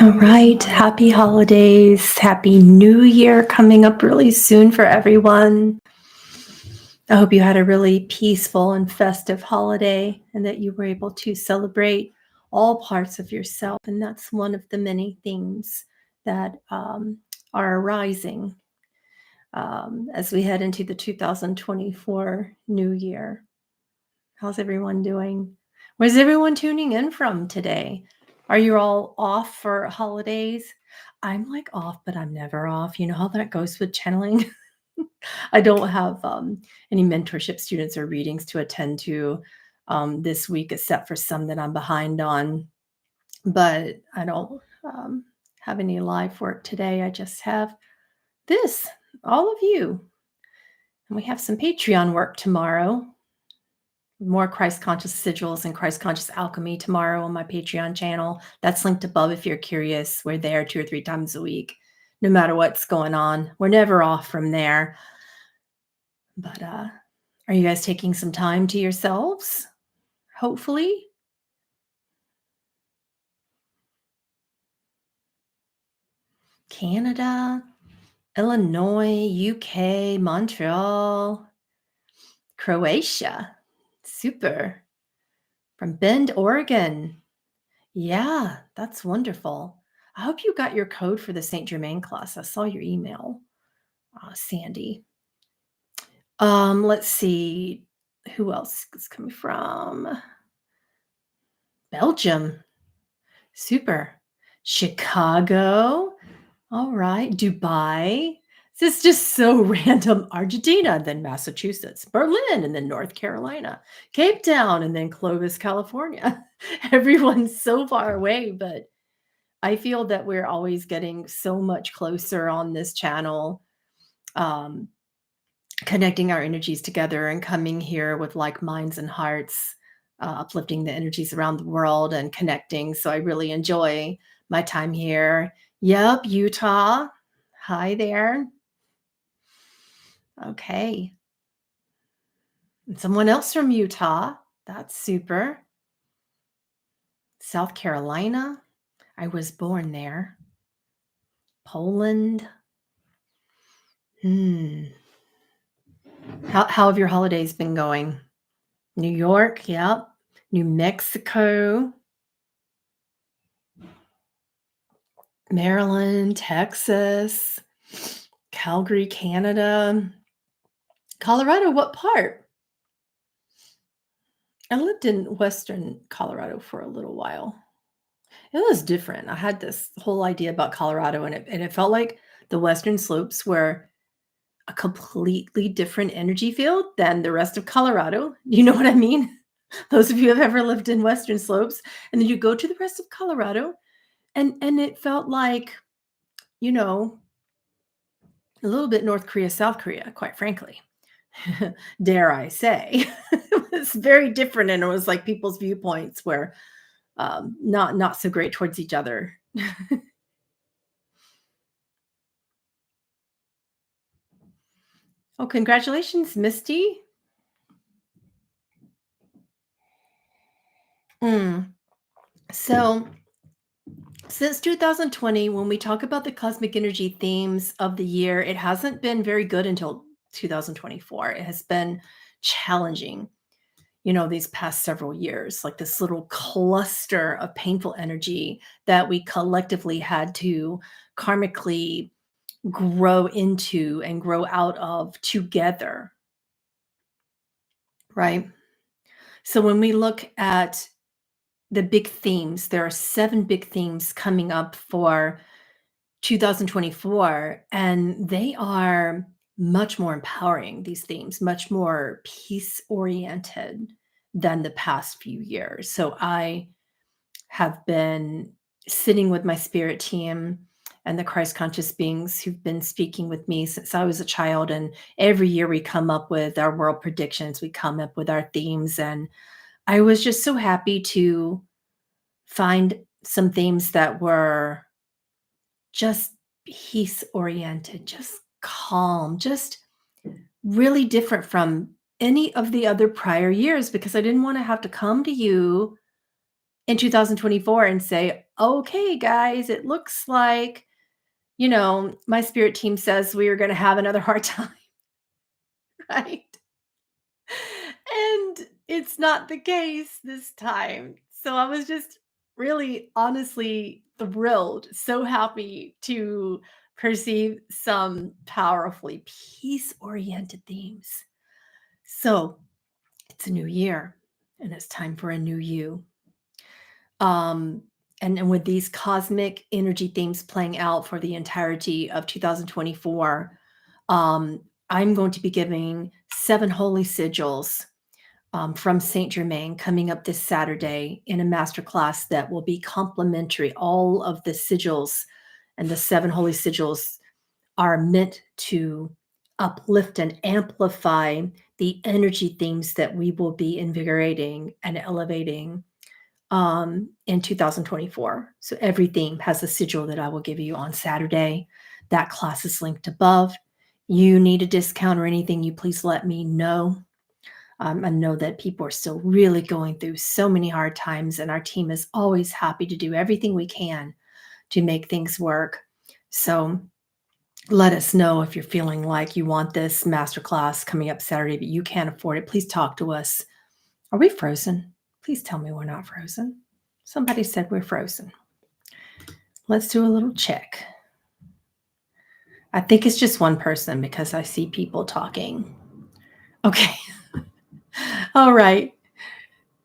All right. Happy holidays. Happy New Year coming up really soon for everyone. I hope you had a really peaceful and festive holiday and that you were able to celebrate all parts of yourself. And that's one of the many themes that are arising as we head into the 2024 New Year. How's everyone doing? Where's everyone tuning in from today? Are you all off for holidays? I'm like off, but I'm never off. You know how that goes with channeling? I don't have any mentorship students or readings to attend to this week, except for some that I'm behind on. But I don't have any live work today. I just have this, all of you. And we have some Patreon work tomorrow. More Christ Conscious Sigils and Christ Conscious Alchemy tomorrow on my Patreon channel. That's linked above if you're curious. We're there 2 or 3 times a week, no matter what's going on. We're never off from there. But are you guys taking some time to yourselves? Hopefully. Canada, Illinois, UK, Montreal, Croatia. Super. From Bend, Oregon. Yeah, that's wonderful. I hope you got your code for the St. Germain class. I saw your email, Sandy. Let's see. Who else is coming from? Belgium. Super. Chicago. All right. Dubai. This is just so random. Argentina, then Massachusetts, Berlin, and then North Carolina, Cape Town, and then Clovis, California. Everyone's so far away, but I feel that we're always getting so much closer on this channel, connecting our energies together and coming here with like minds and hearts, uplifting the energies around the world and connecting. So I really enjoy my time here. Yep, Utah. Hi there. Okay. And someone else from Utah. That's super. South Carolina. I was born there. Poland. How have your holidays been going? New York, yep. New Mexico. Maryland, Texas, Calgary, Canada. Colorado, what part? I lived in Western Colorado for a little while. It was different. I had this whole idea about Colorado, and it felt like the Western slopes were a completely different energy field than the rest of Colorado. You know what I mean? Those of you who have ever lived in Western slopes, and then you go to the rest of Colorado, and it felt like, you know, a little bit North Korea, South Korea, quite frankly. Dare I say. It was very different, and it was like people's viewpoints were not so great towards each other. Oh, congratulations, Misty. So since 2020, when we talk about the cosmic energy themes of the year, it hasn't been very good until 2024. It has been challenging, these past several years, like this little cluster of painful energy that we collectively had to karmically grow into and grow out of together, right? So when we look at the big themes, there are 7 big themes coming up for 2024, and they are much more empowering, these themes, much more peace oriented than the past few years. So I have been sitting with my spirit team and the Christ conscious beings who've been speaking with me since I was a child. And every year we come up with our world predictions, we come up with our themes. And I was just so happy to find some themes that were just peace oriented, just calm, just really different from any of the other prior years, because I didn't want to have to come to you in 2024 and say, okay, guys, it looks like, my spirit team says we are going to have another hard time, right? And it's not the case this time. So I was just really honestly thrilled, so happy to perceive some powerfully peace oriented themes. So it's a new year and it's time for a new you. Um, and with these cosmic energy themes playing out for the entirety of 2024, I'm going to be giving 7 holy sigils from Saint Germain coming up this Saturday in a masterclass that will be complimentary. All of the sigils and the 7 holy sigils are meant to uplift and amplify the energy themes that we will be invigorating and elevating in 2024. So every theme has a sigil that I will give you on Saturday. That class is linked above. You need a discount or anything, you please let me know. I know that people are still really going through so many hard times, and our team is always happy to do everything we can to make things work. So let us know if you're feeling like you want this masterclass coming up Saturday, but you can't afford it. Please talk to us. Are we frozen? Please tell me we're not frozen. Somebody said we're frozen. Let's do a little check. I think it's just one person because I see people talking. Okay. All right.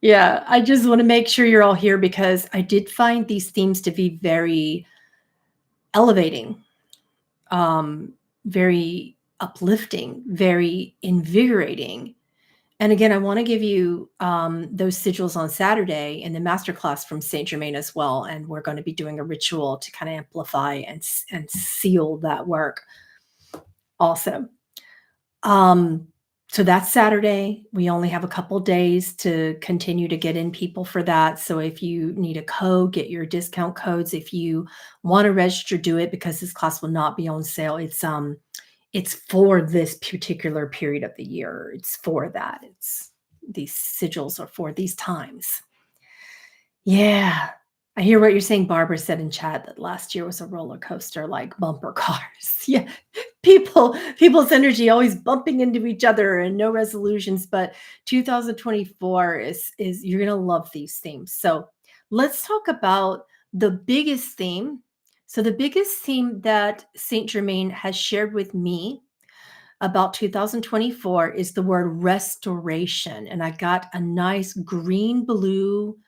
Yeah, I just want to make sure you're all here because I did find these themes to be very elevating, very uplifting, very invigorating. And again, I want to give you those sigils on Saturday in the masterclass from Saint Germain as well. And we're going to be doing a ritual to kind of amplify and seal that work also. So that's Saturday. We only have a couple days to continue to get in people for that. So if you need a code, get your discount codes. If you want to register, do it because this class will not be on sale. It's for this particular period of the year. It's for that. It's these sigils are for these times. Yeah. I hear what you're saying. Barbara said in chat that last year was a roller coaster, like bumper cars. Yeah. People's energy always bumping into each other and no resolutions. But 2024 is you're gonna love these themes. So let's talk about the biggest theme. So the biggest theme that Saint Germain has shared with me about 2024 is the word restoration. And I got a nice green blue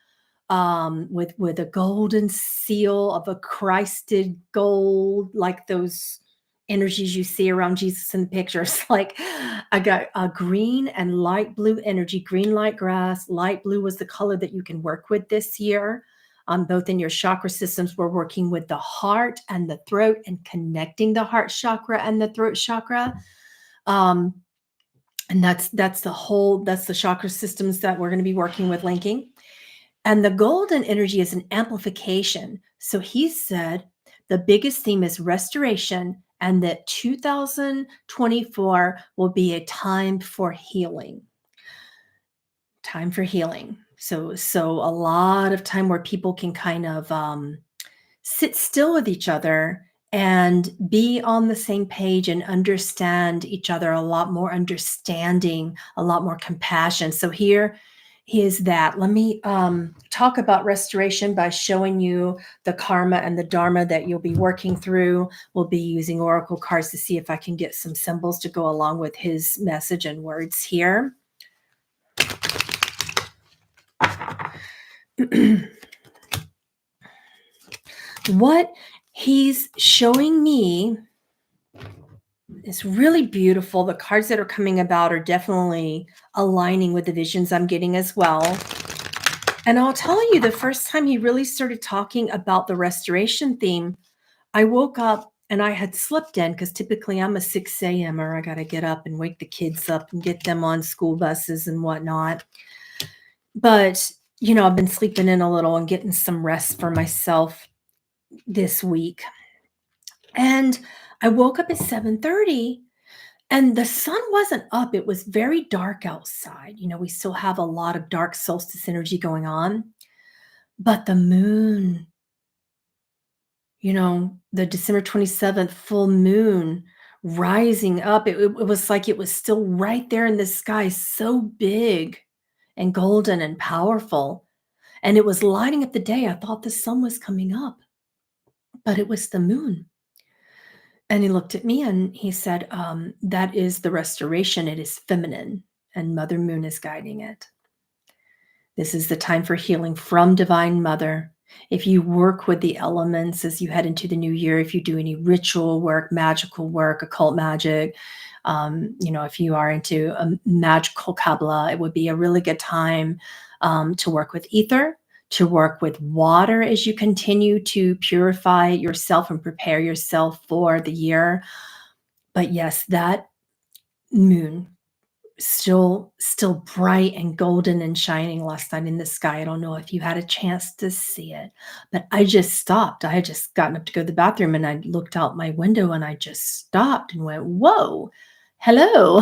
with a golden seal of a Christed gold, like those energies you see around Jesus in the pictures. Like I got a green and light blue energy, green light grass, light blue was the color that you can work with this year. Both in your chakra systems, we're working with the heart and the throat and connecting the heart chakra and the throat chakra. Um, and that's the chakra systems that we're going to be working with linking. And the golden energy is an amplification. So he said the biggest theme is restoration and that 2024 will be a time for healing. Time for healing. So a lot of time where people can kind of sit still with each other and be on the same page and understand each other a lot more understanding, a lot more compassion. So here is that. Let me talk about restoration by showing you the karma and the dharma that you'll be working through. We'll be using oracle cards to see if I can get some symbols to go along with his message and words here. What he's showing me is really beautiful. The cards that are coming about are definitely aligning with the visions I'm getting as well. And I'll tell you, the first time he really started talking about the restoration theme, I woke up and I had slept in because typically I'm a 6 a.m. or I got to get up and wake the kids up and get them on school buses and whatnot. But, I've been sleeping in a little and getting some rest for myself this week. And I woke up at 7:30 and the sun wasn't up. It was very dark outside. We still have a lot of dark solstice energy going on. But the moon, the December 27th full moon rising up, it was like it was still right there in the sky, so big and golden and powerful. And it was lighting up the day. I thought the sun was coming up, but it was the moon. And he looked at me and he said, that is the restoration. It is feminine, and Mother Moon is guiding it. This is the time for healing from Divine Mother. If you work with the elements as you head into the new year, if you do any ritual work, magical work, occult magic, if you are into a magical Kabbalah, it would be a really good time to work with ether, to work with water as you continue to purify yourself and prepare yourself for the year. But yes, that moon still bright and golden and shining last night in the sky. I don't know if you had a chance to see it, but I just stopped. I had just gotten up to go to the bathroom and I looked out my window and I just stopped and went, whoa, hello.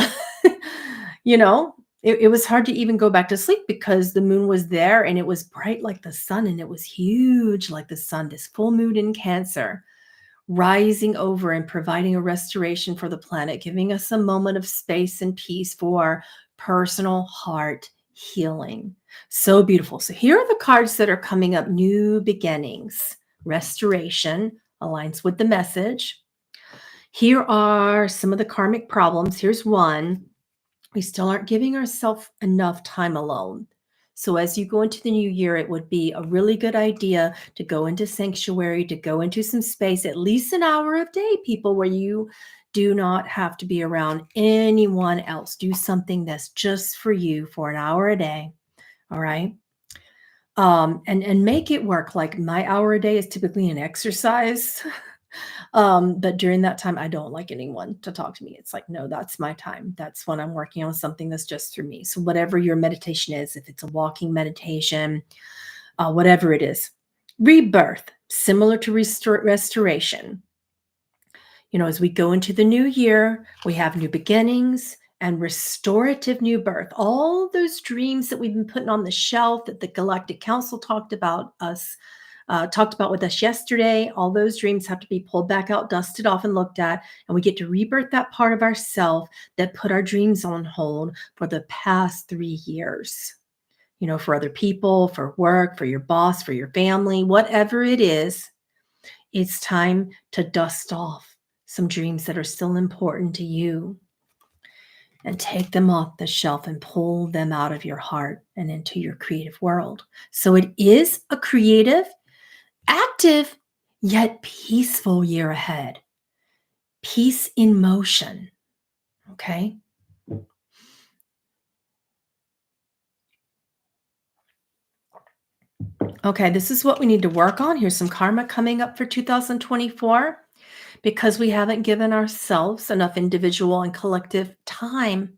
you know, it was hard to even go back to sleep because the moon was there and it was bright like the sun and it was huge like the sun, this full moon in Cancer rising over and providing a restoration for the planet, giving us a moment of space and peace for personal heart healing. So beautiful. So here are the cards that are coming up: new beginnings, restoration, aligns with the message. Here are some of the karmic problems. Here's one: we still aren't giving ourselves enough time alone. So as you go into the new year, it would be a really good idea to go into sanctuary, to go into some space, at least an hour a day, people, where you do not have to be around anyone else. Do something that's just for you for an hour a day. All right. And make it work. Like my hour a day is typically an exercise. But during that time, I don't like anyone to talk to me. It's like, no, that's my time. That's when I'm working on something that's just for me. So whatever your meditation is, if it's a walking meditation, whatever it is, rebirth, similar to restoration. As we go into the new year, we have new beginnings and restorative new birth. All those dreams that we've been putting on the shelf that the Galactic Council talked about with us yesterday, all those dreams have to be pulled back out, dusted off, and looked at, and we get to rebirth that part of ourself that put our dreams on hold for the past 3 years. For other people, for work, for your boss, for your family, whatever it is, it's time to dust off some dreams that are still important to you and take them off the shelf and pull them out of your heart and into your creative world. So it is a creative, active, yet peaceful year ahead. Peace in motion. Okay. Okay, this is what we need to work on. Here's some karma coming up for 2024 because we haven't given ourselves enough individual and collective time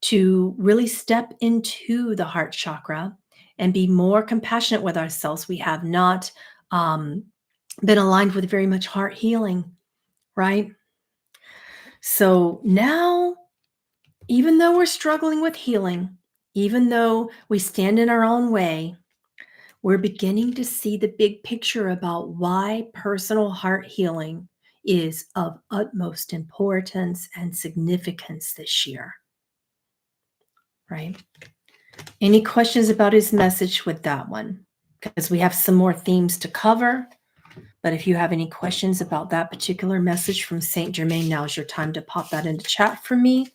to really step into the heart chakra and be more compassionate with ourselves. We have not been aligned with very much heart healing, right? So now, even though we're struggling with healing, even though we stand in our own way, we're beginning to see the big picture about why personal heart healing is of utmost importance and significance this year, right? Any questions about his message with that one? Because we have some more themes to cover. But if you have any questions about that particular message from Saint Germain, now's your time to pop that into chat for me.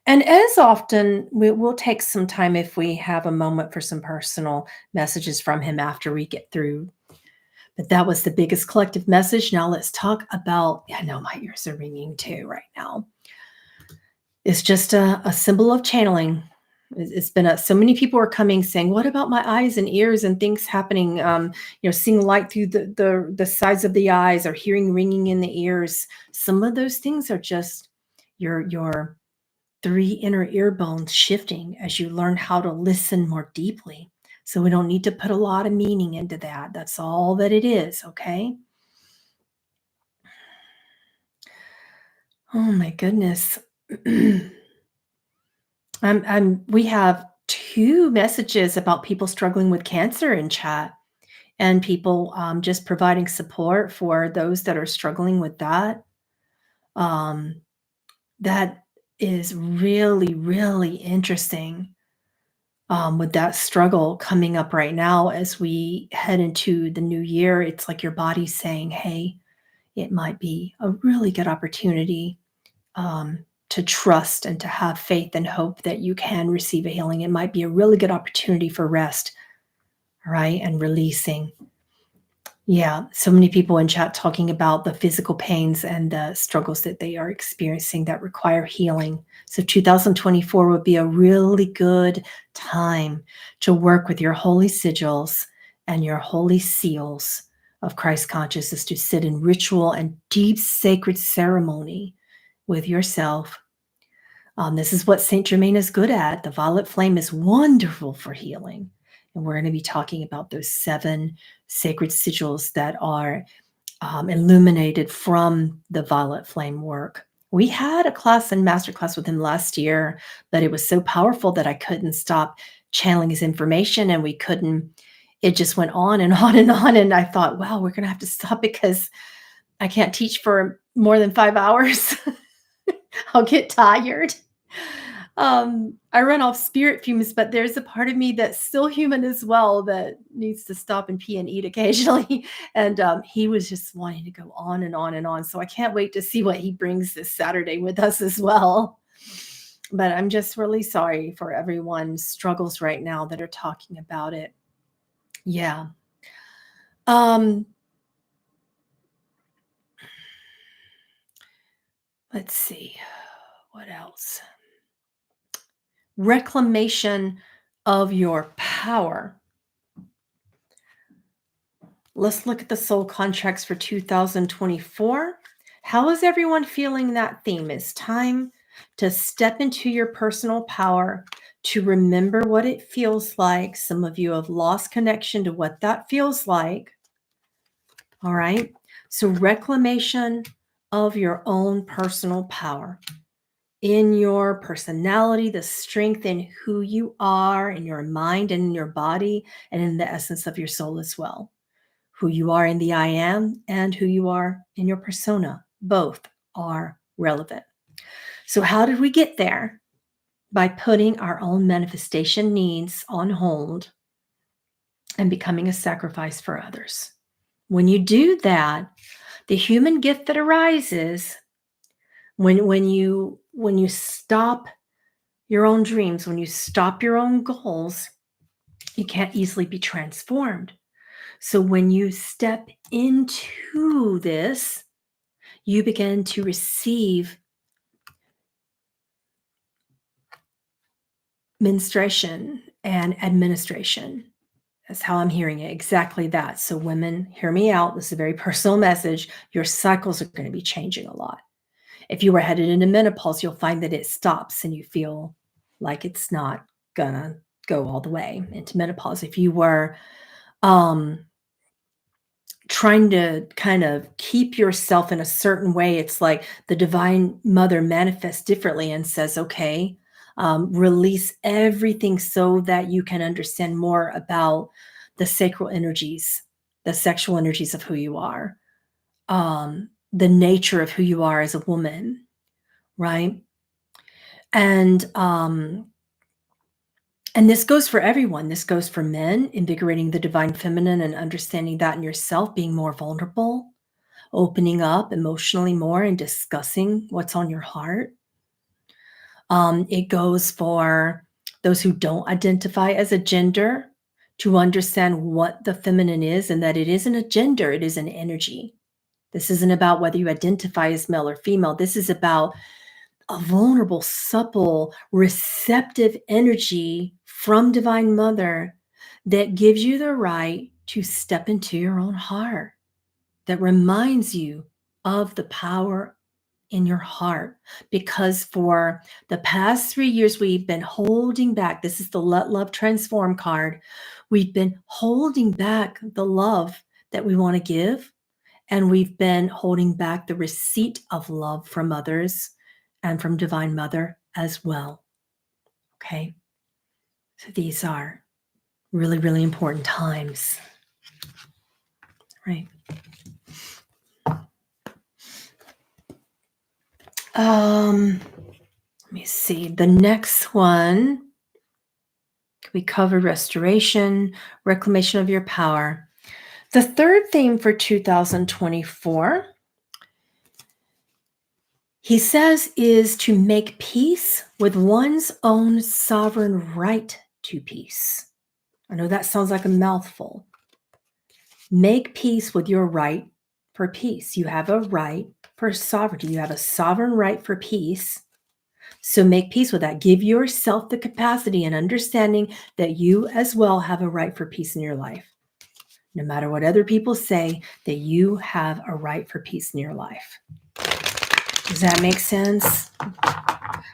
And as often, we'll take some time if we have a moment for some personal messages from him after we get through. But that was the biggest collective message. Now let's talk about, I know my ears are ringing too right now. It's just a symbol of channeling. It's been so many people are coming saying, what about my eyes and ears and things happening, seeing light through the sides of the eyes or hearing ringing in the ears. Some of those things are just your 3 inner ear bones shifting as you learn how to listen more deeply. So we don't need to put a lot of meaning into that. That's all that it is, okay? Oh my goodness. We have 2 messages about people struggling with cancer in chat and people just providing support for those that are struggling with that. Um, that is really, really interesting with that struggle coming up right now as we head into the new year. It's like your body's saying, hey, it might be a really good opportunity to trust and to have faith and hope that you can receive a healing. It might be a really good opportunity for rest, right? And releasing. Yeah, so many people in chat talking about the physical pains and the struggles that they are experiencing that require healing. So 2024 would be a really good time to work with your holy sigils and your holy seals of Christ consciousness, to sit in ritual and deep sacred ceremony with yourself. This is what Saint Germain is good at. The violet flame is wonderful for healing. And we're going to be talking about those 7 sacred sigils that are illuminated from the violet flame work. We had a class and master class with him last year, but it was so powerful that I couldn't stop channeling his information, and it just went on and on and on. And I thought, wow, we're going to have to stop because I can't teach for more than 5 hours. I'll get tired. I run off spirit fumes, but there's a part of me that's still human as well that needs to stop and pee and eat occasionally. And he was just wanting to go on and on and on. So I can't wait to see what he brings this Saturday with us as well. But I'm just really sorry for everyone's struggles right now that are talking about it. Yeah. Let's see. What else? Reclamation of your power. Let's look at the soul contracts for 2024. How is everyone feeling that theme? It's time to step into your personal power, to remember what it feels like. Some of you have lost connection to what that feels like. All right. So, reclamation of your own personal power in your personality, the strength in who you are, in your mind and in your body, and in the essence of your soul as well. Who you are in the I am and who you are in your persona. Both are relevant. So, how did we get there? By putting our own manifestation needs on hold and becoming a sacrifice for others. When you do that, the human gift that arises when you stop your own dreams, when you stop your own goals, you can't easily be transformed. So when you step into this, you begin to receive menstruation and administration. That's how I'm hearing it. Exactly that. So women, hear me out. This is a very personal message. Your cycles are going to be changing a lot. If you were headed into menopause, you'll find that it stops and you feel like it's not gonna go all the way into menopause. If you were trying to kind of keep yourself in a certain way, it's like the divine mother manifests differently and says, okay, release everything so that you can understand more about the sacral energies, the sexual energies of who you are, the nature of who you are as a woman, right? And this goes for everyone. This goes for men, invigorating the divine feminine and understanding that in yourself, being more vulnerable, opening up emotionally more and discussing what's on your heart. It goes for those who don't identify as a gender to understand what the feminine is and that it isn't a gender, it is an energy. This isn't about whether you identify as male or female. This is about a vulnerable, supple, receptive energy from Divine Mother that gives you the right to step into your own heart, that reminds you of the power in your heart. Because for the past 3 years, we've been holding back. This is the Let Love Transform card. We've been holding back the love that we want to give. And we've been holding back the receipt of love from others and from Divine Mother as well. Okay. So these are really, really important times, right? Let me see. The next one, we covered restoration, reclamation of your power. The third theme for 2024, he says, is to make peace with one's own sovereign right to peace. I know that sounds like a mouthful. Make peace with your right for peace. You have a right for sovereignty. You have a sovereign right for peace. So make peace with that. Give yourself the capacity and understanding that you as well have a right for peace in your life. No matter what other people say, that you have a right for peace in your life. Does that make sense?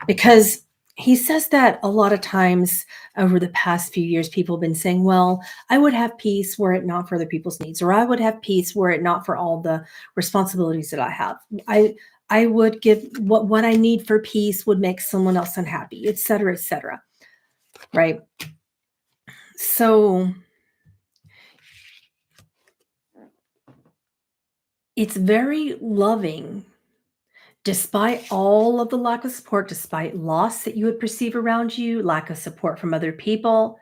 Because he says that a lot of times over the past few years, people have been saying, well, I would have peace were it not for other people's needs, or I would have peace were it not for all the responsibilities that I have. I would give what I need for peace would make someone else unhappy, et cetera, right? So it's very loving, despite all of the lack of support, despite loss that you would perceive around you, lack of support from other people,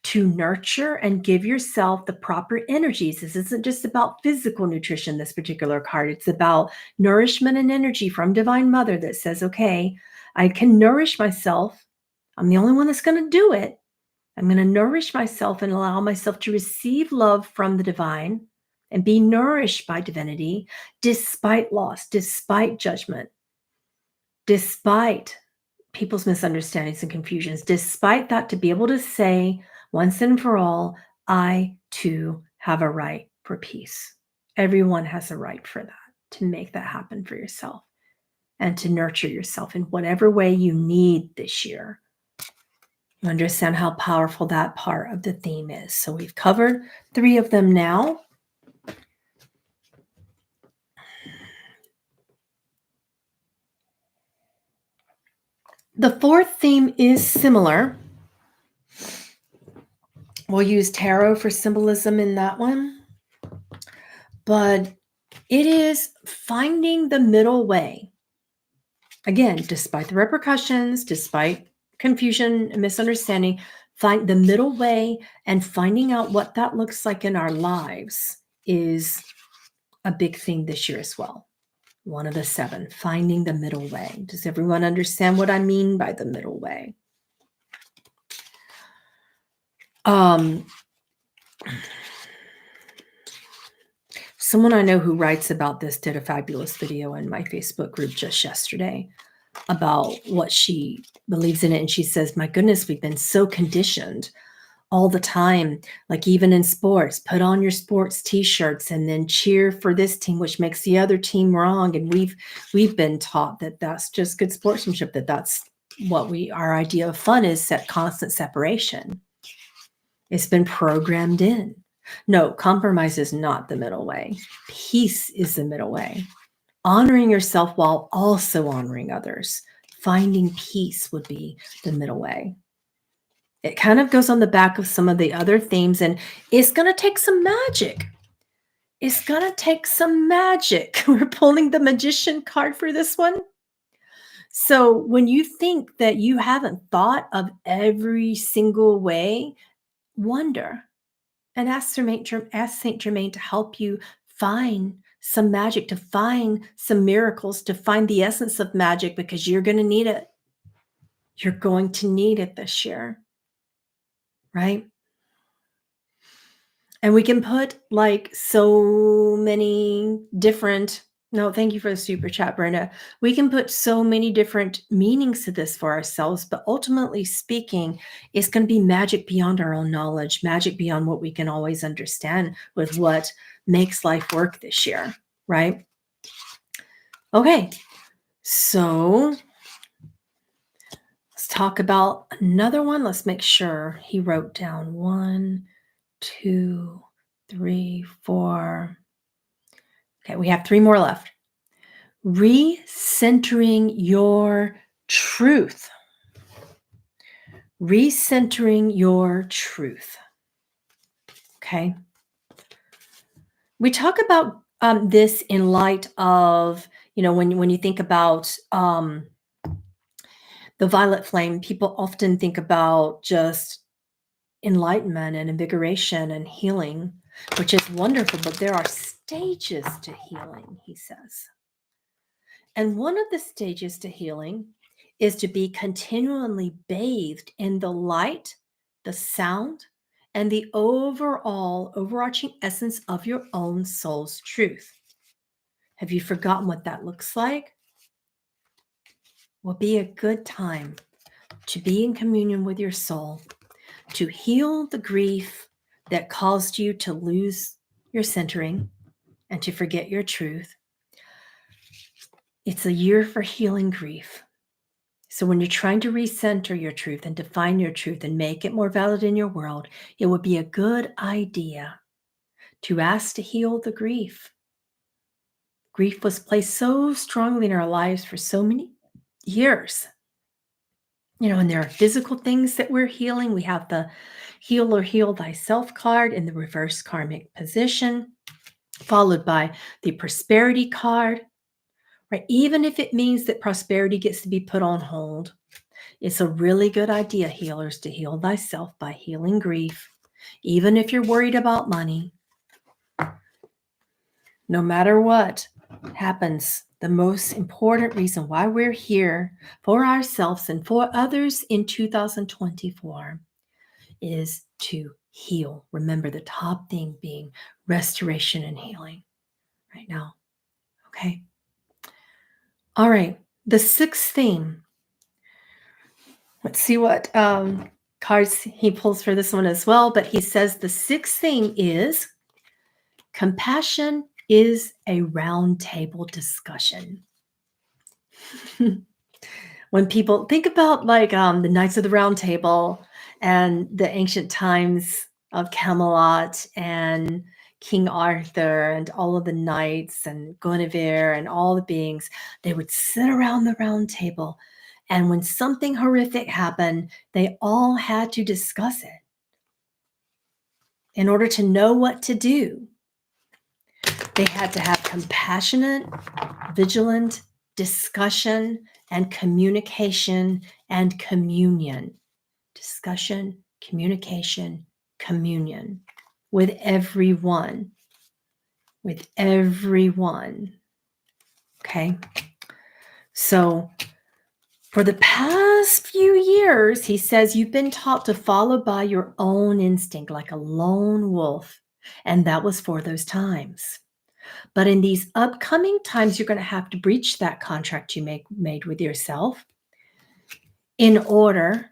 to nurture and give yourself the proper energies. This isn't just about physical nutrition, this particular card. It's about nourishment and energy from Divine Mother that says, okay, I can nourish myself. I'm the only one that's going to do it. I'm going to nourish myself and allow myself to receive love from the divine and be nourished by divinity, despite loss, despite judgment, despite people's misunderstandings and confusions, despite that, to be able to say once and for all, I too have a right for peace. Everyone has a right for that, to make that happen for yourself and to nurture yourself in whatever way you need this year. You understand how powerful that part of the theme is. So we've covered 3 of them now. The 4th theme is similar. We'll use tarot for symbolism in that one. But it is finding the middle way. Again, despite the repercussions, despite confusion and misunderstanding, find the middle way, and finding out what that looks like in our lives is a big thing this year as well. One of the 7, finding the middle way. Does everyone understand what I mean by the middle way? Someone I know who writes about this did a fabulous video in my Facebook group just yesterday about what she believes in it. And she says, my goodness, we've been so conditioned all the time, like even in sports, put on your sports t-shirts and then cheer for this team, which makes the other team wrong. And we've been taught that that's just good sportsmanship, that's what our idea of fun is, set constant separation. It's been programmed in. No, compromise is not the middle way. Peace is the middle way. Honoring yourself while also honoring others. Finding peace would be the middle way. It kind of goes on the back of some of the other themes, and it's going to take some magic. It's going to take some magic. We're pulling the Magician card for this one. So when you think that you haven't thought of every single way, wonder and ask Saint Germain to help you find some magic, to find some miracles, to find the essence of magic, because you're going to need it. You're going to need it this year, right? And we can put like so many different, no, thank you for the super chat, Brenda. We can put so many different meanings to this for ourselves, but ultimately speaking, it's going to be magic beyond our own knowledge, magic beyond what we can always understand with what makes life work this year, right? Okay, so let's talk about another one. Let's make sure he wrote down 1, 2, 3, 4. Okay, we have 3 more left. Recentering your truth. Recentering your truth. Okay. We talk about this in light of, when you think about the violet flame, people often think about just enlightenment and invigoration and healing, which is wonderful, but there are stages to healing, he says. And one of the stages to healing is to be continually bathed in the light, the sound, and the overarching essence of your own soul's truth. Have you forgotten what that looks like? Will be a good time to be in communion with your soul, to heal the grief that caused you to lose your centering and to forget your truth. It's a year for healing grief. So when you're trying to recenter your truth and define your truth and make it more valid in your world, it would be a good idea to ask to heal the grief. Grief was placed so strongly in our lives for so many years. And there are physical things that we're healing. We have the heal or heal thyself card in the reverse karmic position, followed by the prosperity card, right? Even if it means that prosperity gets to be put on hold, it's a really good idea, healers, to heal thyself by healing grief. Even if you're worried about money, no matter what happens, the most important reason why we're here for ourselves and for others in 2024 is to heal. Remember, the top thing being restoration and healing right now. Okay. All right. The sixth theme. Let's see what cards he pulls for this one as well. But he says the sixth theme is compassion is a roundtable discussion. When people think about the Knights of the Round Table and the ancient times of Camelot and King Arthur and all of the knights and Guinevere and all the beings, they would sit around the round table. And when something horrific happened, they all had to discuss it in order to know what to do. They had to have compassionate, vigilant discussion and communication and communion. Discussion, communication, communion with everyone. With everyone. Okay? So, for the past few years, he says you've been taught to follow by your own instinct like a lone wolf. And that was for those times. But in these upcoming times, you're going to have to breach that contract you made with yourself in order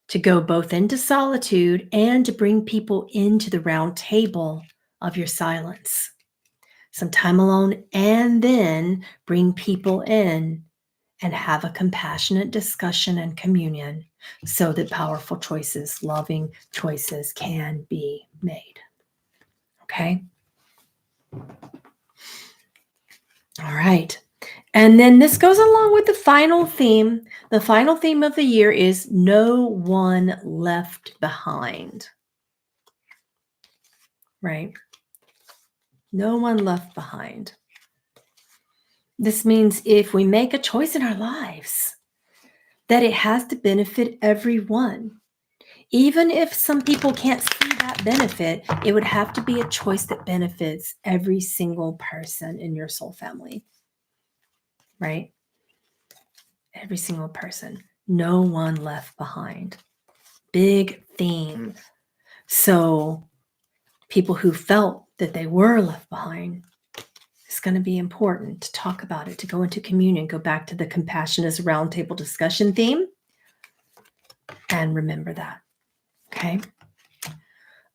to go both into solitude and to bring people into the round table of your silence. Some time alone, and then bring people in and have a compassionate discussion and communion so that powerful choices, loving choices can be made. Okay? All right. And then this goes along with the final theme. The final theme of the year is no one left behind. Right? No one left behind. This means if we make a choice in our lives, that it has to benefit everyone. Even if some people can't see that benefit, it would have to be a choice that benefits every single person in your soul family. Right? Every single person. No one left behind. Big theme. So people who felt that they were left behind, it's going to be important to talk about it, to go into communion, go back to the compassion as a roundtable discussion theme, and remember that. Okay.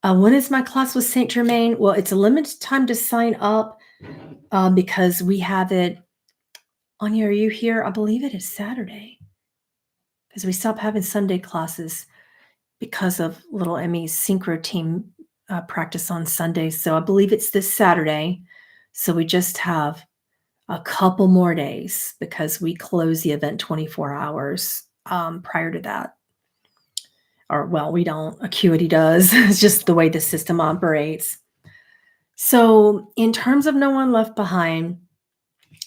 When is my class with Saint Germain? Well, it's a limited time to sign up because we have it. Anya, are you here? I believe it is Saturday because we stopped having Sunday classes because of little Emmy's synchro team practice on Sundays. So I believe it's this Saturday. So we just have a couple more days because we close the event 24 hours prior to that. Or, well, we don't. Acuity does. It's just the way the system operates. So, in terms of no one left behind,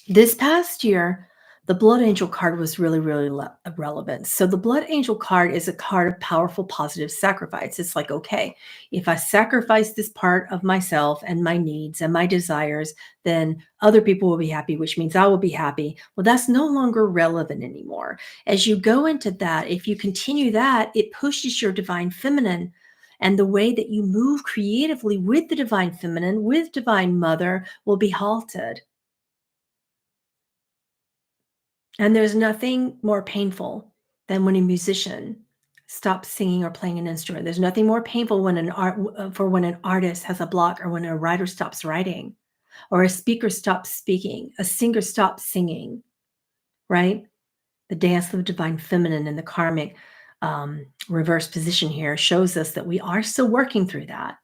this past year, the Blood Angel card was really, really relevant. So, the Blood Angel card is a card of powerful, positive sacrifice. It's like, okay, if I sacrifice this part of myself and my needs and my desires, then other people will be happy, which means I will be happy. Well, that's no longer relevant anymore. As you go into that, if you continue that, it pushes your divine feminine. And the way that you move creatively with the divine feminine, with divine mother, will be halted. And there's nothing more painful than when a musician stops singing or playing an instrument. There's nothing more painful when when an artist has a block, or when a writer stops writing, or a speaker stops speaking, a singer stops singing, right? The dance of divine feminine in the karmic reverse position here shows us that we are still working through that,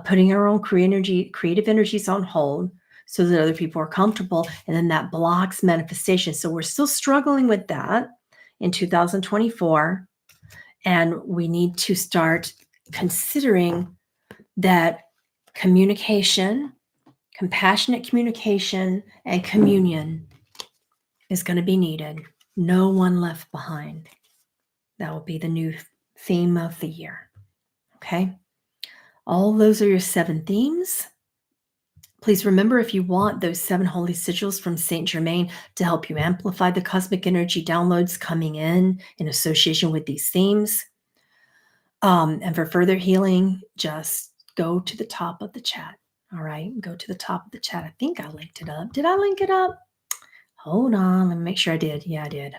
putting our own creative energies on hold so that other people are comfortable, and then that blocks manifestation. So we're still struggling with that in 2024, and we need to start considering that communication, compassionate communication, and communion is going to be needed. No one left behind. That will be the new theme of the year. Okay. All those are your 7 themes. Please remember, if you want those 7 holy sigils from Saint Germain to help you amplify the cosmic energy downloads coming in association with these themes. And for further healing, just go to the top of the chat. All right, go to the top of the chat. I think I linked it up. Did I link it up? Hold on, let me make sure I did. Yeah, I did.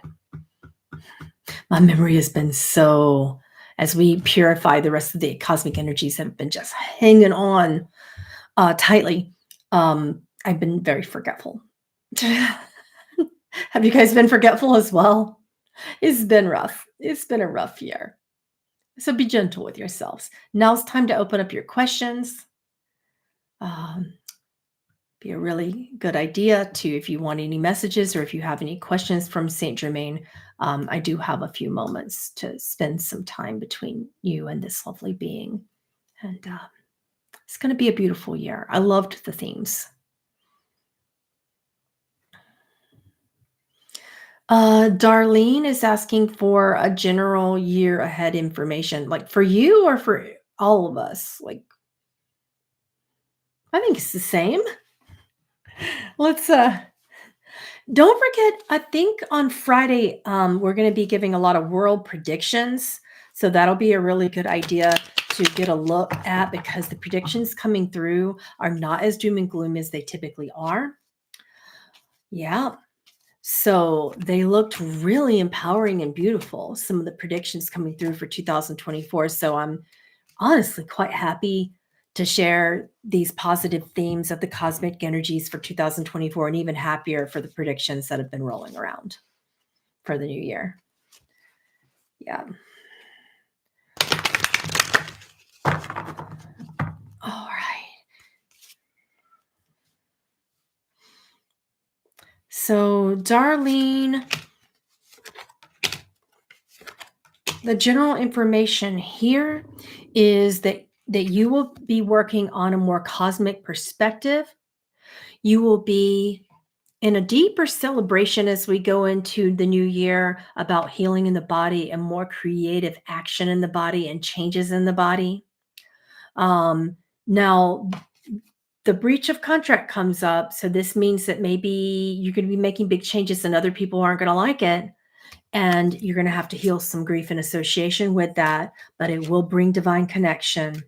My memory has been so, as we purify the rest of the cosmic energies that have been just hanging on tightly, I've been very forgetful. Have you guys been forgetful as well? It's been rough. It's been a rough year. So be gentle with yourselves. Now it's time to open up your questions. Be a really good idea to, if you want any messages or if you have any questions from Saint Germain, I do have a few moments to spend some time between you and this lovely being. And it's going to be a beautiful year. I loved the themes. Darlene is asking for a general year ahead information, like for you or for all of us. Like, I think it's the same. Let's don't forget, I think on Friday, we're going to be giving a lot of world predictions. So that'll be a really good idea to get a look at, because the predictions coming through are not as doom and gloom as they typically are. Yeah. So they looked really empowering and beautiful, some of the predictions coming through for 2024. So I'm honestly quite happy to share these positive themes of the cosmic energies for 2024, and even happier for the predictions that have been rolling around for the new year. Yeah. All right. So, Darlene, the general information here is that you will be working on a more cosmic perspective. You will be in a deeper celebration as we go into the new year about healing in the body and more creative action in the body and changes in the body. Now, the breach of contract comes up. So this means that maybe you're going to be making big changes and other people aren't going to like it. And you're going to have to heal some grief in association with that, but it will bring divine connection.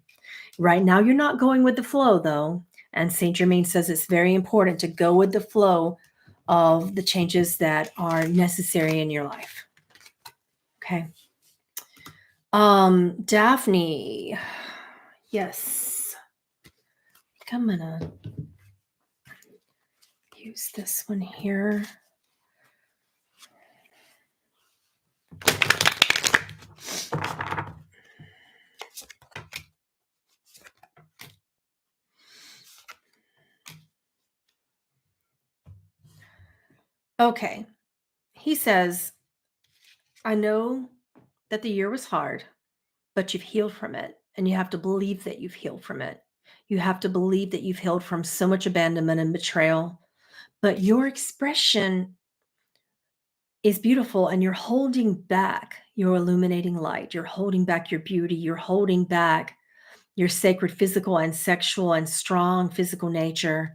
Right now, you're not going with the flow, though. And Saint Germain says it's very important to go with the flow of the changes that are necessary in your life. Okay. Daphne. Yes. I'm gonna use this one here. Okay. He says, I know that the year was hard. but you've healed from it. And you have to believe that you've healed from it. You have to believe that you've healed from so much abandonment and betrayal. But your expression is beautiful, and you're holding back your illuminating light. You're holding back your beauty. You're holding back your sacred physical and sexual and strong physical nature.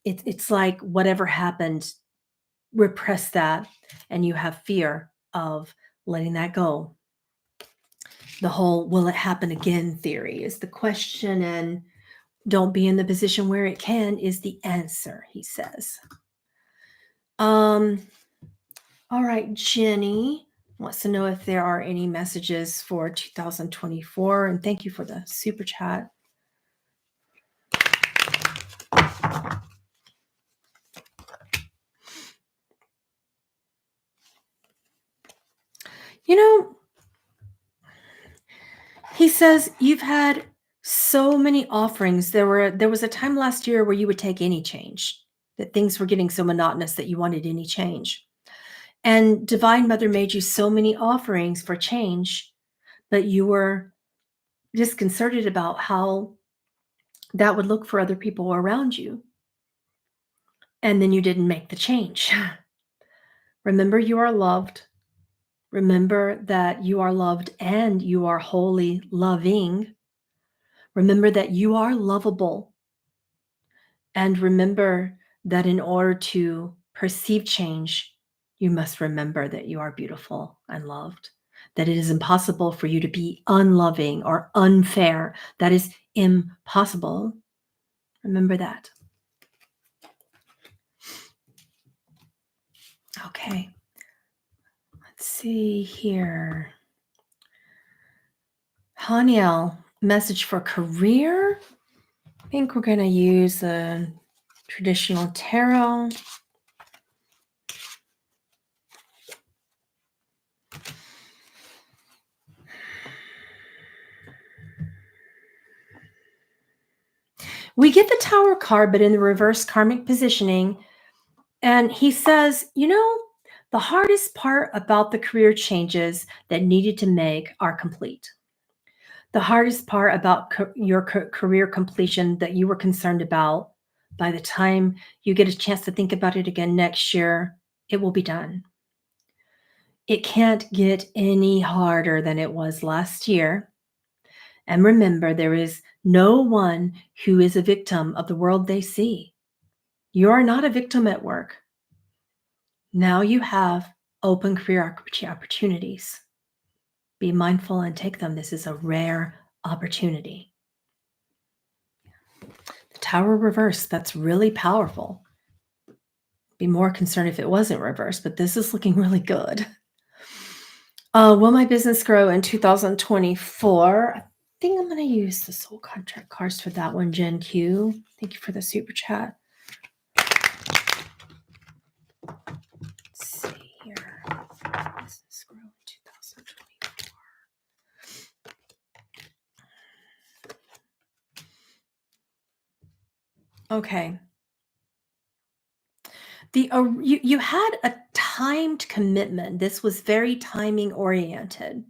It's like whatever happened, repress that, and you have fear of letting that go. The whole will it happen again theory is the question, and don't be in the position where it can is the answer, he says. All right, Jenny wants to know if there are any messages for 2024, and thank you for the super chat. You know, he says you've had so many offerings. There was a time last year where you would take any change, that things were getting so monotonous that you wanted any change. And Divine Mother made you so many offerings for change, but you were disconcerted about how that would look for other people around you. And then you didn't make the change. Remember, you are loved. Remember that you are loved and you are wholly loving. Remember that you are lovable. And remember that in order to perceive change, you must remember that you are beautiful and loved, that it is impossible for you to be unloving or unfair. That is impossible. Remember that. Okay. Let's see here. Haniel, message for career. I think we're going to use the traditional tarot. We get the Tower card, but in the reverse karmic positioning. And he says, the hardest part about the career changes that needed to make are complete. The hardest part about your career completion that you were concerned about, by the time you get a chance to think about it again next year, it will be done. It can't get any harder than it was last year. And remember, there is no one who is a victim of the world they see. You are not a victim at work. Now you have open career opportunities. Be mindful and take them. This is a rare opportunity. The Tower reverse, that's really powerful. Be more concerned if it wasn't reversed, but this is looking really good. Will my business grow in 2024? I think I'm going to use the soul contract cards for that one, Jen Q. Thank you for the super chat. Let's see here. Business grow in 2024. Okay. You had a timed commitment. This was very timing oriented.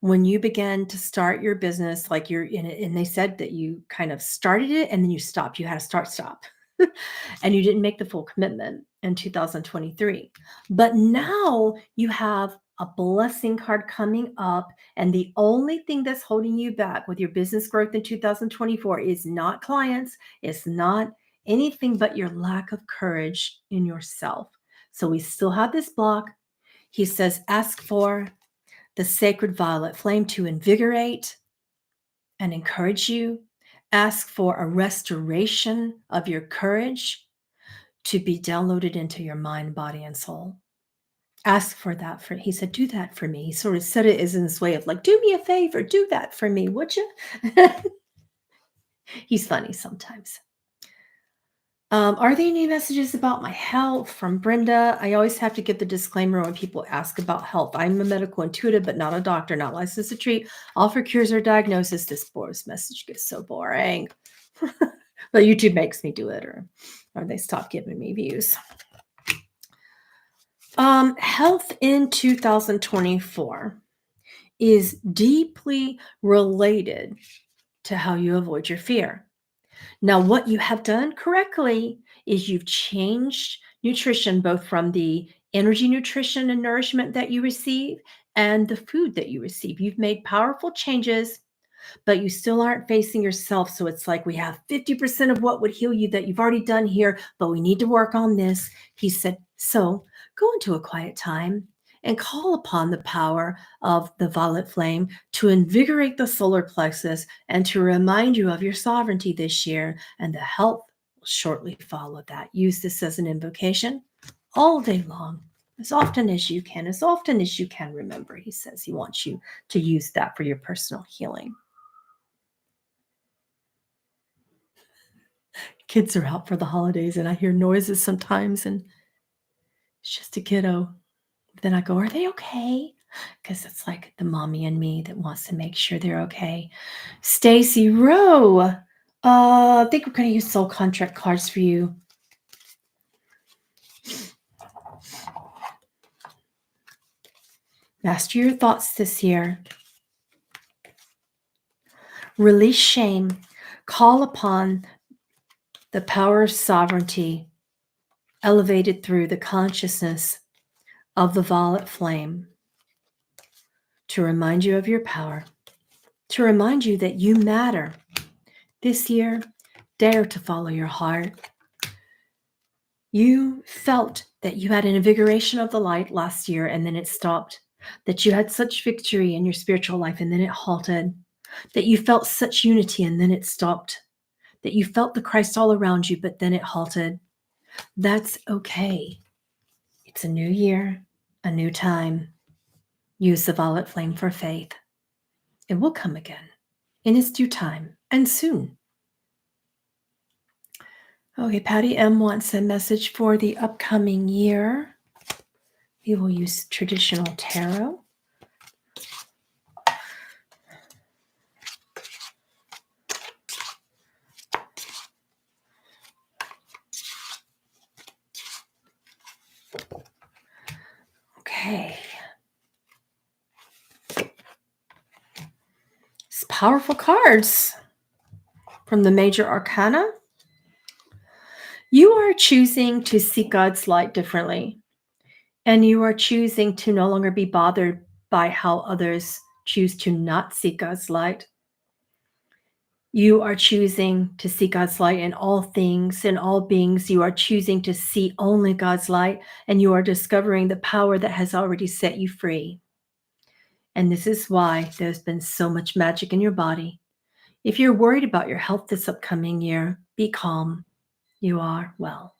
When you began to start your business, like you're in it, and they said that you kind of started it and then you stopped. You had a stop. And you didn't make the full commitment in 2023. But now you have a blessing card coming up. And the only thing that's holding you back with your business growth in 2024 is not clients. It's not anything but your lack of courage in yourself. So we still have this block. He says, ask for the sacred violet flame to invigorate and encourage you. Ask for a restoration of your courage to be downloaded into your mind, body, and soul. Ask for that. He said, do that for me. He sort of said it as in this way of like, do me a favor, do that for me, would you? He's funny sometimes. Are there any messages about my health from Brenda? I always have to give the disclaimer when people ask about health. I'm a medical intuitive, but not a doctor, not licensed to treat, offer cures or diagnosis. This message gets so boring. But YouTube makes me do it, or they stop giving me views. Health in 2024. is deeply related to how you avoid your fear. Now, what you have done correctly is you've changed nutrition, both from the energy, nutrition, and nourishment that you receive and the food that you receive. You've made powerful changes, but you still aren't facing yourself. So it's like we have 50% of what would heal you that you've already done here, but we need to work on this. He said, so go into a quiet time and call upon the power of the violet flame to invigorate the solar plexus and to remind you of your sovereignty this year, and the health will shortly follow that. Use this as an invocation all day long, as often as you can, remember. He says he wants you to use that for your personal healing. Kids are out for the holidays and I hear noises sometimes, and it's just a kiddo. Then I go, are they okay? Because it's like the mommy in me that wants to make sure they're okay. Stacy Rowe, I think we're going to use soul contract cards for you. Master your thoughts this year. Release shame. Call upon the power of sovereignty elevated through the consciousness of the violet flame to remind you of your power, to remind you that you matter. This year, dare to follow your heart. You felt that you had an invigoration of the light last year and then it stopped, that you had such victory in your spiritual life and then it halted, that you felt such unity and then it stopped, that you felt the Christ all around you, but then it halted. That's okay. It's a new year, a new time. Use the violet flame for faith. It will come again in its due time and soon. Okay, Patty M wants a message for the upcoming year. We will use traditional tarot. Okay. It's powerful cards from the major arcana. You are choosing to see God's light differently, and you are choosing to no longer be bothered by how others choose to not see God's light. You are choosing to see God's light in all things, in all beings. You are choosing to see only God's light, and you are discovering the power that has already set you free. And this is why there's been so much magic in your body. If you're worried about your health this upcoming year, be calm. You are well.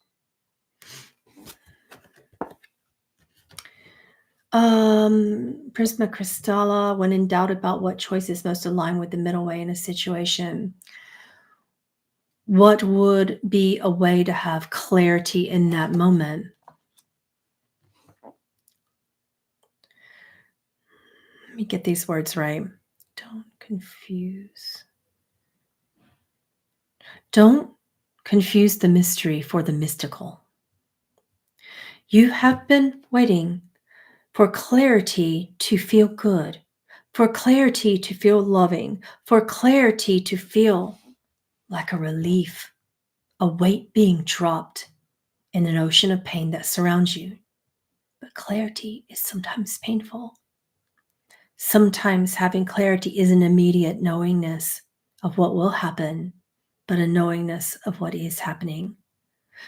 Prisma Crystalla, when in doubt about what choice is most aligned with the middle way in a situation, what would be a way to have clarity in that moment? Let me get these words right. Don't confuse the mystery for the mystical. You have been waiting for clarity to feel good, for clarity to feel loving, for clarity to feel like a relief, a weight being dropped in an ocean of pain that surrounds you. But clarity is sometimes painful. Sometimes having clarity is an immediate knowingness of what will happen, but a knowingness of what is happening.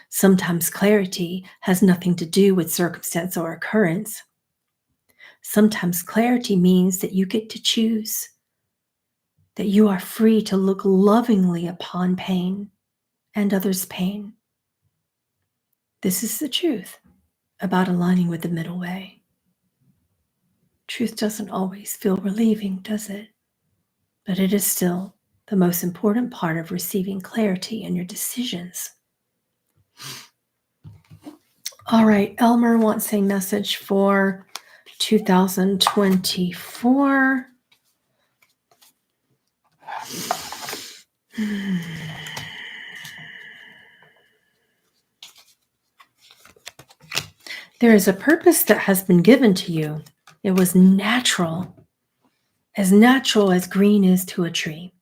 Sometimes clarity has nothing to do with circumstance or occurrence. Sometimes clarity means that you get to choose, that you are free to look lovingly upon pain and others' pain. This is the truth about aligning with the middle way. Truth doesn't always feel relieving, does it? But it is still the most important part of receiving clarity in your decisions. All right, Elmer wants a message for 2024. There is a purpose that has been given to you. It was natural as natural as green is to a tree.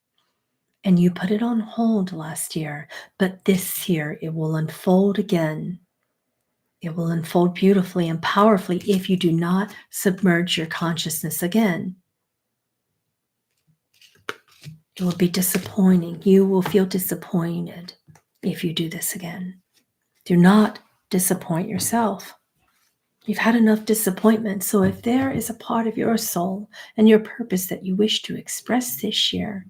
And you put it on hold last year, but this year it will unfold again. It will unfold beautifully and powerfully if you do not submerge your consciousness again. It will be disappointing. You will feel disappointed if you do this again. Do not disappoint yourself. You've had enough disappointment. So if there is a part of your soul and your purpose that you wish to express this year,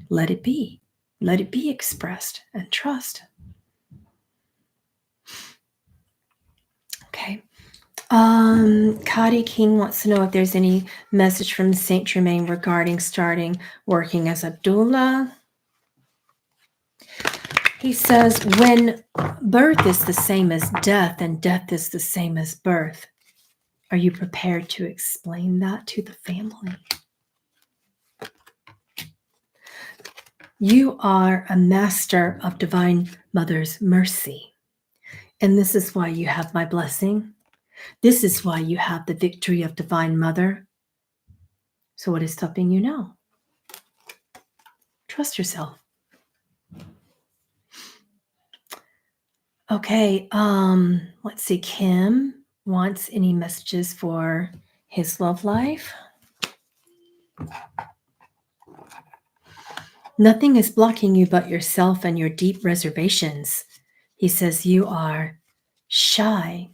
let it be. Let it be expressed and trust. Okay. Cotty King wants to know if there's any message from Saint Germain regarding starting working as a doula. He says, when birth is the same as death and death is the same as birth, are you prepared to explain that to the family? You are a master of Divine Mother's mercy. And this is why you have my blessing. This is why you have the victory of Divine Mother. So what is stopping you now? Trust yourself. Okay, let's see. Kim wants any messages for his love life. Nothing is blocking you but yourself and your deep reservations. He says you are shy.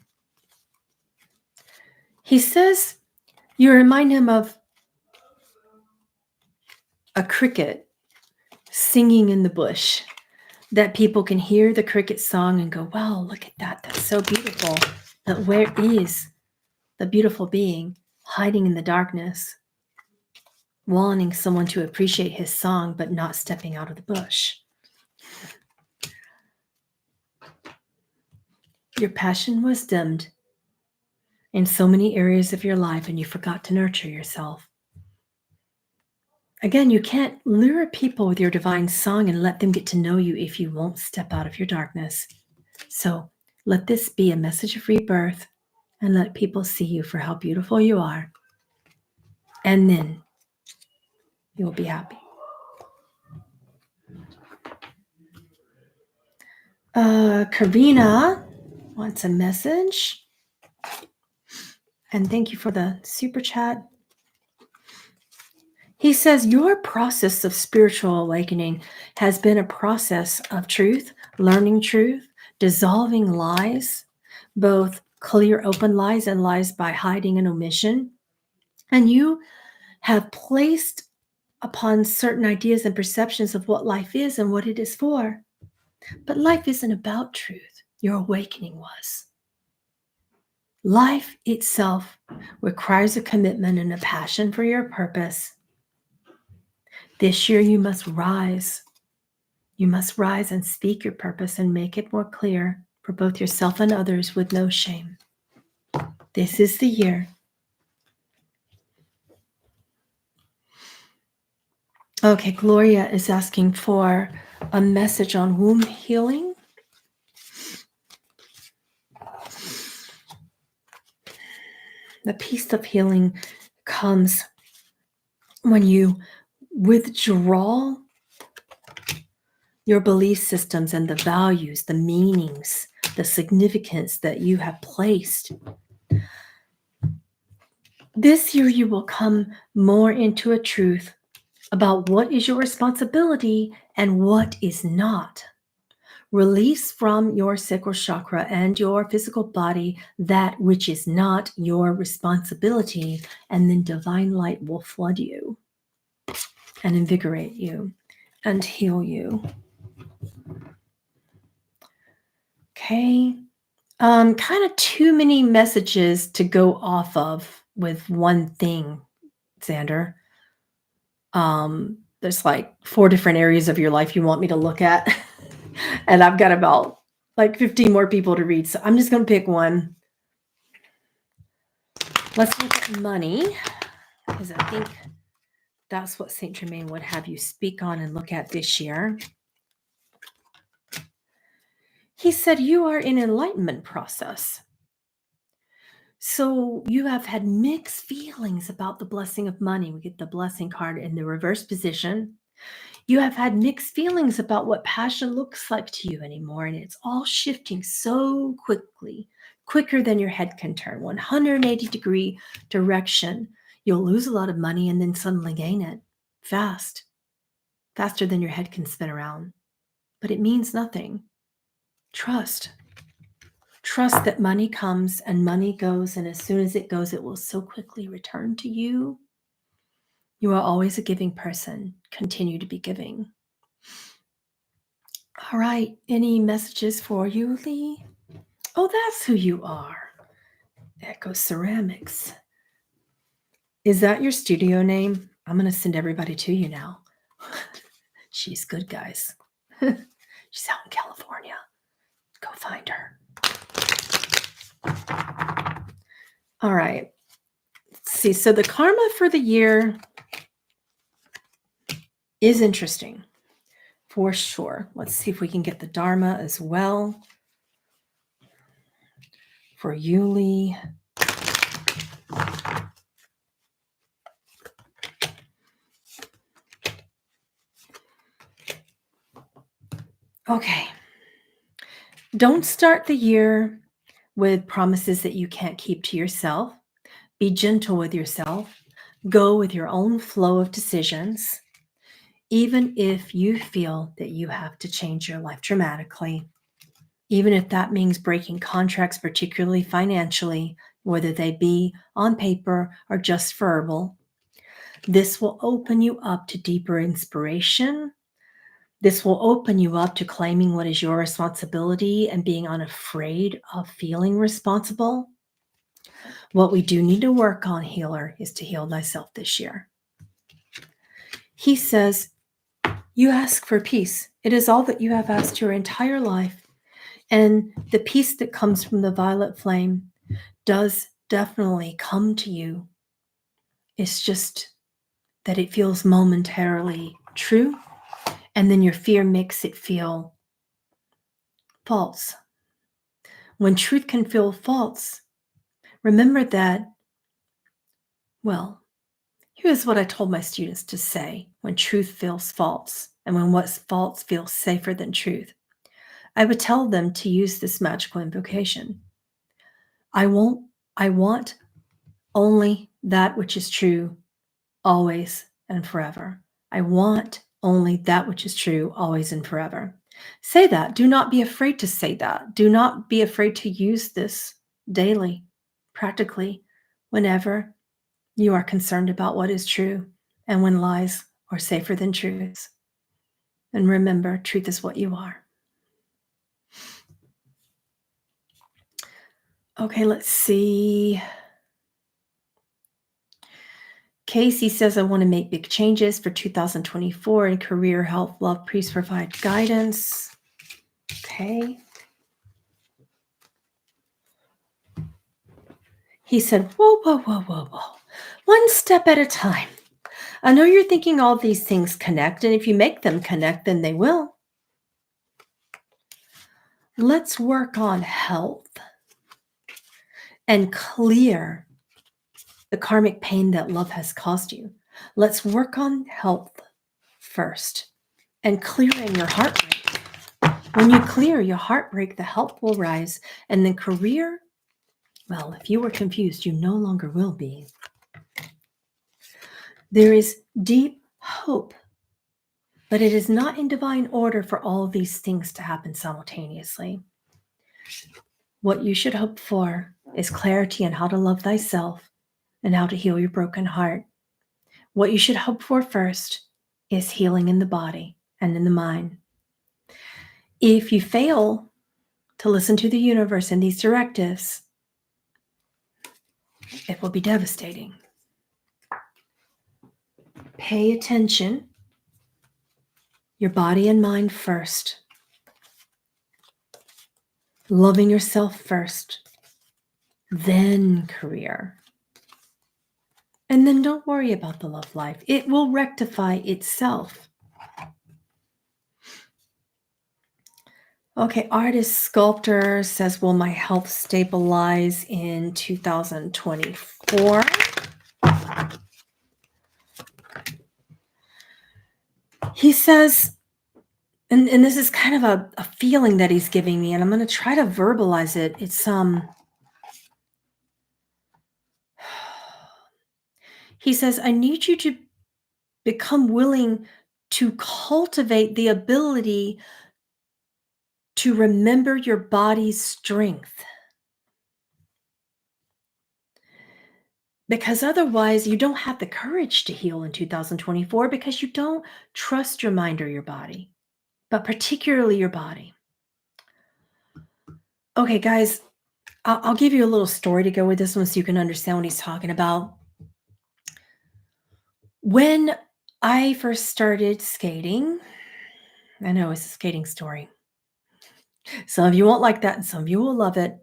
He says you remind him of a cricket singing in the bush, that people can hear the cricket song and go, wow, look at that. That's so beautiful. But where is the beautiful being hiding in the darkness, wanting someone to appreciate his song, but not stepping out of the bush? Your passion was dimmed in so many areas of your life, and you forgot to nurture yourself. Again, you can't lure people with your divine song and let them get to know you if you won't step out of your darkness. So let this be a message of rebirth and let people see you for how beautiful you are. And then you'll be happy. Karina wants a message. And thank you for the super chat. He says, your process of spiritual awakening has been a process of truth, learning truth, dissolving lies, both clear, open lies and lies by hiding and omission. And you have placed upon certain ideas and perceptions of what life is and what it is for. But life isn't about truth. Your awakening was. Life itself requires a commitment and a passion for your purpose. This year you must rise. You must rise and speak your purpose and make it more clear for both yourself and others with no shame. This is the year. Okay, Gloria is asking for a message on womb healing. The peace of healing comes when you withdraw your belief systems and the values, the meanings, the significance that you have placed. This year you will come more into a truth about what is your responsibility and what is not. Release from your sacral chakra and your physical body that which is not your responsibility, and then divine light will flood you and invigorate you and heal you. Okay. Kind of too many messages to go off of with one thing, Xander. There's like 4 different areas of your life you want me to look at. And I've got about like 15 more people to read. So I'm just going to pick one. Let's look at money, because I think that's what Saint Germain would have you speak on and look at this year. He said you are in an enlightenment process. So you have had mixed feelings about the blessing of money. We get the blessing card in the reverse position. You have had mixed feelings about what passion looks like to you anymore, and it's all shifting so quickly, quicker than your head can turn, 180-degree direction. You'll lose a lot of money and then suddenly gain it fast, faster than your head can spin around. But it means nothing. Trust. Trust that money comes and money goes, and as soon as it goes, it will so quickly return to you. You are always a giving person. Continue to be giving. All right, any messages for you, Lee? Oh, that's who you are. Echo Ceramics. Is that your studio name? I'm going to send everybody to you now. She's good, guys. She's out in California. Go find her. All right. Let's see. So the karma for the year is interesting, for sure. Let's see if we can get the Dharma as well for Yuli. Okay. Don't start the year with promises that you can't keep to yourself. Be gentle with yourself. Go with your own flow of decisions, even if you feel that you have to change your life dramatically, even if that means breaking contracts, particularly financially, whether they be on paper or just verbal. This will open you up to deeper inspiration. This will open you up to claiming what is your responsibility and being unafraid of feeling responsible. What we do need to work on, healer, is to heal thyself this year. He says, you ask for peace. It is all that you have asked your entire life. And the peace that comes from the violet flame does definitely come to you. It's just that it feels momentarily true, and then your fear makes it feel false. When truth can feel false, remember that, well, here's what I told my students to say when truth feels false and when what's false feels safer than truth. I would tell them to use this magical invocation. I want only that which is true, always and forever. I want only that which is true, always and forever. Say that. Do not be afraid to say that. Do not be afraid to use this daily, practically, whenever you are concerned about what is true and when lies are safer than truths. And remember, truth is what you are. Okay, let's see. Casey says, I want to make big changes for 2024 in career, health, love. Please provide guidance. Okay. He said, whoa, whoa, whoa, whoa, whoa. One step at a time. I know you're thinking all these things connect, and if you make them connect, then they will. Let's work on health and clear the karmic pain that love has caused you. Let's work on health first and clearing your heartbreak. When you clear your heartbreak, the health will rise. And then career, well, if you were confused, you no longer will be. There is deep hope, but it is not in divine order for all of these things to happen simultaneously. What you should hope for is clarity on how to love thyself and how to heal your broken heart. What you should hope for first is healing in the body and in the mind. If you fail to listen to the universe and these directives, it will be devastating. Pay attention, your body and mind first. Loving yourself first, then career. And then don't worry about the love life. It will rectify itself. Okay, artist sculptor says, will my health stabilize in 2024? He says, and this is kind of a feeling that he's giving me, and I'm going to try to verbalize it. He says, I need you to become willing to cultivate the ability to remember your body's strength. Because otherwise, you don't have the courage to heal in 2024 because you don't trust your mind or your body, but particularly your body. Okay, guys, I'll give you a little story to go with this one so you can understand what he's talking about. When I first started skating, I know it's a skating story. Some of you won't like that and some of you will love it,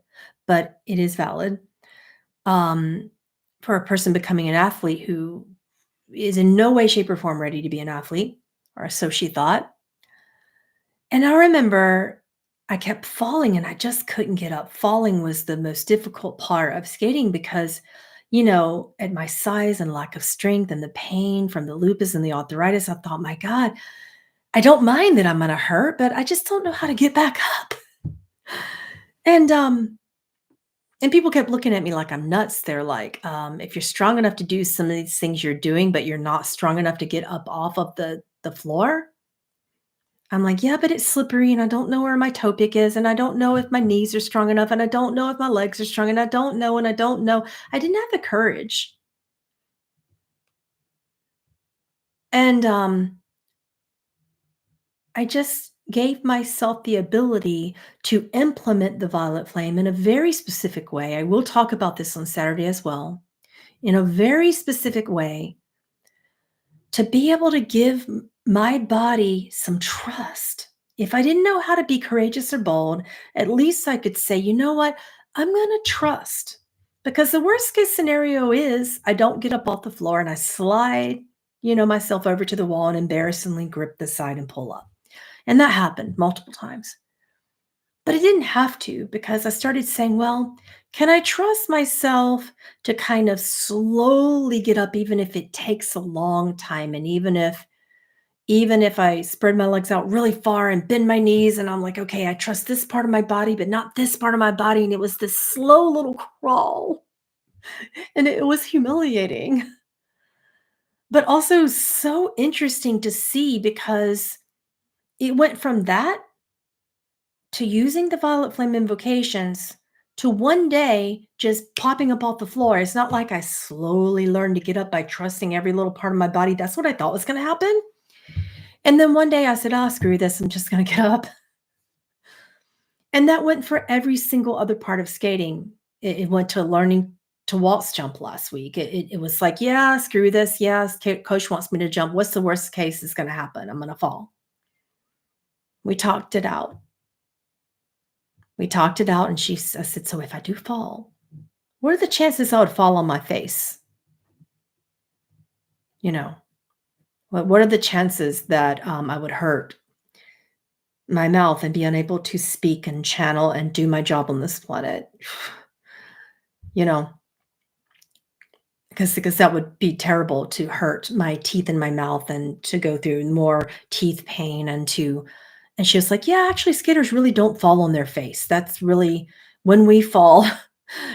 but it is valid. Um, for a person becoming an athlete who is in no way, shape, or form ready to be an athlete, or so she thought. And I remember I kept falling and I just couldn't get up. Falling was the most difficult part of skating because, at my size and lack of strength and the pain from the lupus and the arthritis, I thought, my God, I don't mind that I'm going to hurt, but I just don't know how to get back up. And and people kept looking at me like I'm nuts. They're like, if you're strong enough to do some of these things you're doing, but you're not strong enough to get up off of the floor. I'm like, yeah, but it's slippery and I don't know where my toe pick is. And I don't know if my knees are strong enough. And I don't know if my legs are strong. And I don't know. And I don't know. I didn't have the courage. And I just gave myself the ability to implement the violet flame in a very specific way. I will talk about this on Saturday as well. In a very specific way to be able to give my body some trust. If I didn't know how to be courageous or bold, at least I could say, you know what? I'm going to trust. Because the worst case scenario is I don't get up off the floor and I slide, myself over to the wall and embarrassingly grip the side and pull up. And that happened multiple times. But I didn't have to because I started saying, well, can I trust myself to kind of slowly get up even if it takes a long time and even if I spread my legs out really far and bend my knees and I'm like, okay, I trust this part of my body but not this part of my body, and it was this slow little crawl and it was humiliating but also so interesting to see because it went from that to using the violet flame invocations to one day just popping up off the floor. It's not like I slowly learned to get up by trusting every little part of my body. That's what I thought was going to happen. And then one day I said, oh, screw this. I'm just going to get up. And that went for every single other part of skating. It went to learning to waltz jump last week. It was like, yeah, screw this. Yes, coach wants me to jump. What's the worst case is going to happen? I'm going to fall. We talked it out. And I said, so if I do fall, what are the chances I would fall on my face? You know, what are the chances that I would hurt my mouth and be unable to speak and channel and do my job on this planet? You know, because that would be terrible to hurt my teeth in my mouth and to go through more teeth pain and she was like, yeah, actually skaters really don't fall on their face. That's really when we fall,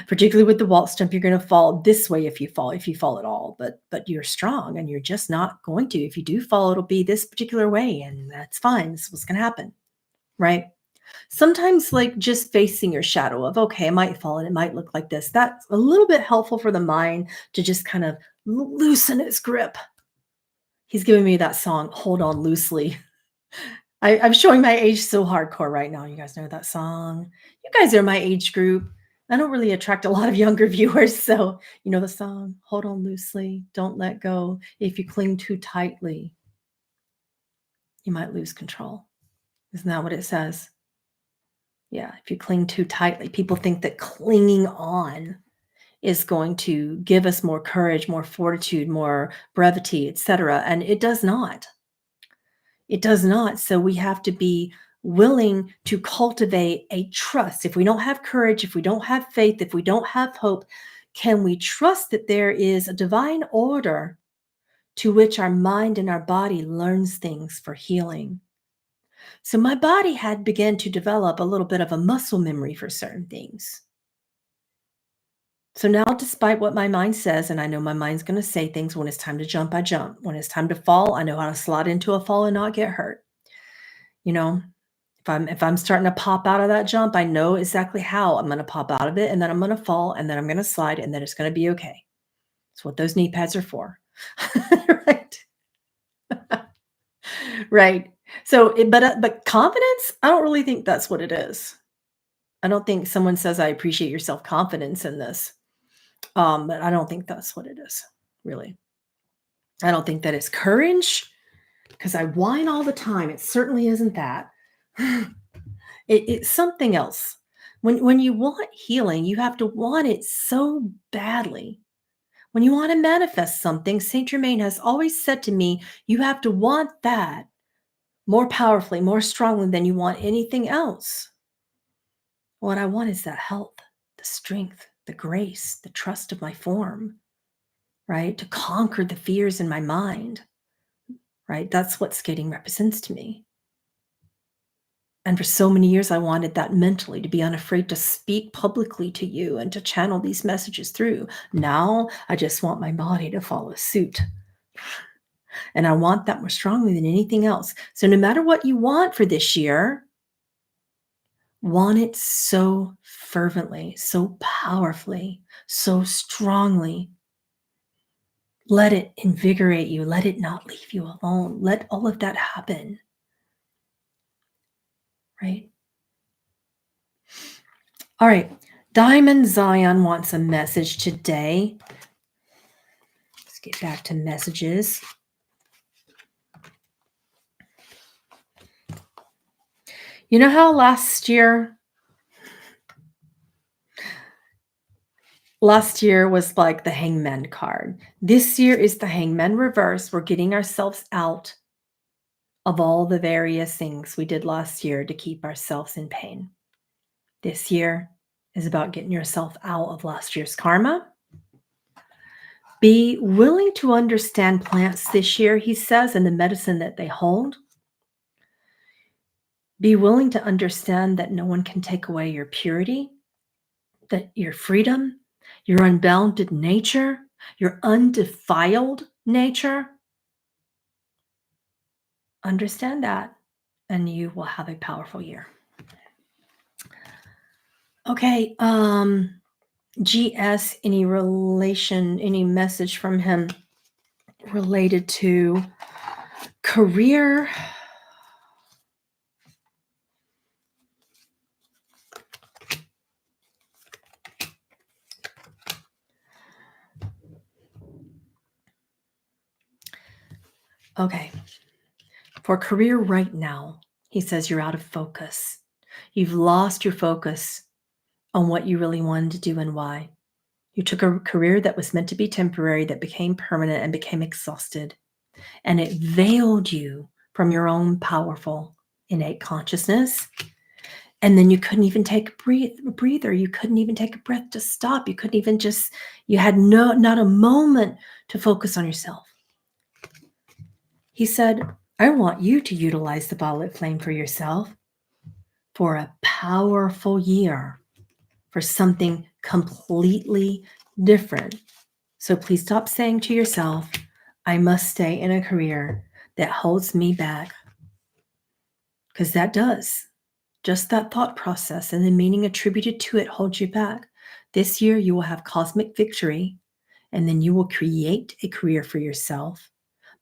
particularly with the waltz jump, you're going to fall this way if you fall at all, but you're strong and you're just not going to. If you do fall, it'll be this particular way and that's fine. This is what's going to happen, right? Sometimes like just facing your shadow of, okay, I might fall and it might look like this. That's a little bit helpful for the mind to just kind of loosen its grip. He's giving me that song, Hold On Loosely. I'm showing my age so hardcore right now. You guys know that song. You guys are my age group. I don't really attract a lot of younger viewers. So, you know the song, Hold On Loosely, Don't Let Go. If you cling too tightly, you might lose control. Isn't that what it says? Yeah, if you cling too tightly, people think that clinging on is going to give us more courage, more fortitude, more brevity, etc. And it does not. It does not. So we have to be willing to cultivate a trust. If we don't have courage, if we don't have faith, if we don't have hope, can we trust that there is a divine order to which our mind and our body learns things for healing? So my body had begun to develop a little bit of a muscle memory for certain things. So now, despite what my mind says, and I know my mind's going to say things, when it's time to jump, I jump. When it's time to fall, I know how to slide into a fall and not get hurt. You know, if I'm starting to pop out of that jump, I know exactly how I'm going to pop out of it, and then I'm going to fall, and then I'm going to slide, and then it's going to be okay. It's what those knee pads are for. Right. Right. So, but confidence, I don't really think that's what it is. I don't think someone says, I appreciate your self-confidence in this. But I don't think that's what it is, really. I don't think that it's courage, because I whine all the time. It certainly isn't that. It's something else. When you want healing, you have to want it so badly. When you want to manifest something, Saint Germain has always said to me, you have to want that more powerfully, more strongly than you want anything else. What I want is that health, the strength, the grace, the trust of my form, right? To conquer the fears in my mind, right? That's what skating represents to me. And for so many years, I wanted that mentally, to be unafraid to speak publicly to you and to channel these messages through. Now, I just want my body to follow suit. And I want that more strongly than anything else. So no matter what you want for this year, want it so fervently, so powerfully, so strongly. Let it invigorate you. Let it not leave you alone. Let all of that happen. Right? All right. Diamond Zion wants a message today. Let's get back to messages. You know how last year was like the Hangman card. This year is the Hangman reverse. We're getting ourselves out of all the various things we did last year to keep ourselves in pain. This year is about getting yourself out of last year's karma. Be willing to understand plants this year, he says, and the medicine that they hold. Be willing to understand that no one can take away your purity, that your freedom, your unbounded nature, your undefiled nature. Understand that, and you will have a powerful year. Okay, GS, any message from him related to career? Okay. For career right now, he says you're out of focus. You've lost your focus on what you really wanted to do and why. You took a career that was meant to be temporary, that became permanent and became exhausted. And it veiled you from your own powerful, innate consciousness. And then you couldn't even take a breather. You couldn't even take a breath to stop. You couldn't even you had not a moment to focus on yourself. He said, I want you to utilize the violet flame for yourself for a powerful year, for something completely different. So please stop saying to yourself, I must stay in a career that holds me back. Because that does. Just that thought process and the meaning attributed to it holds you back. This year, you will have cosmic victory, and then you will create a career for yourself,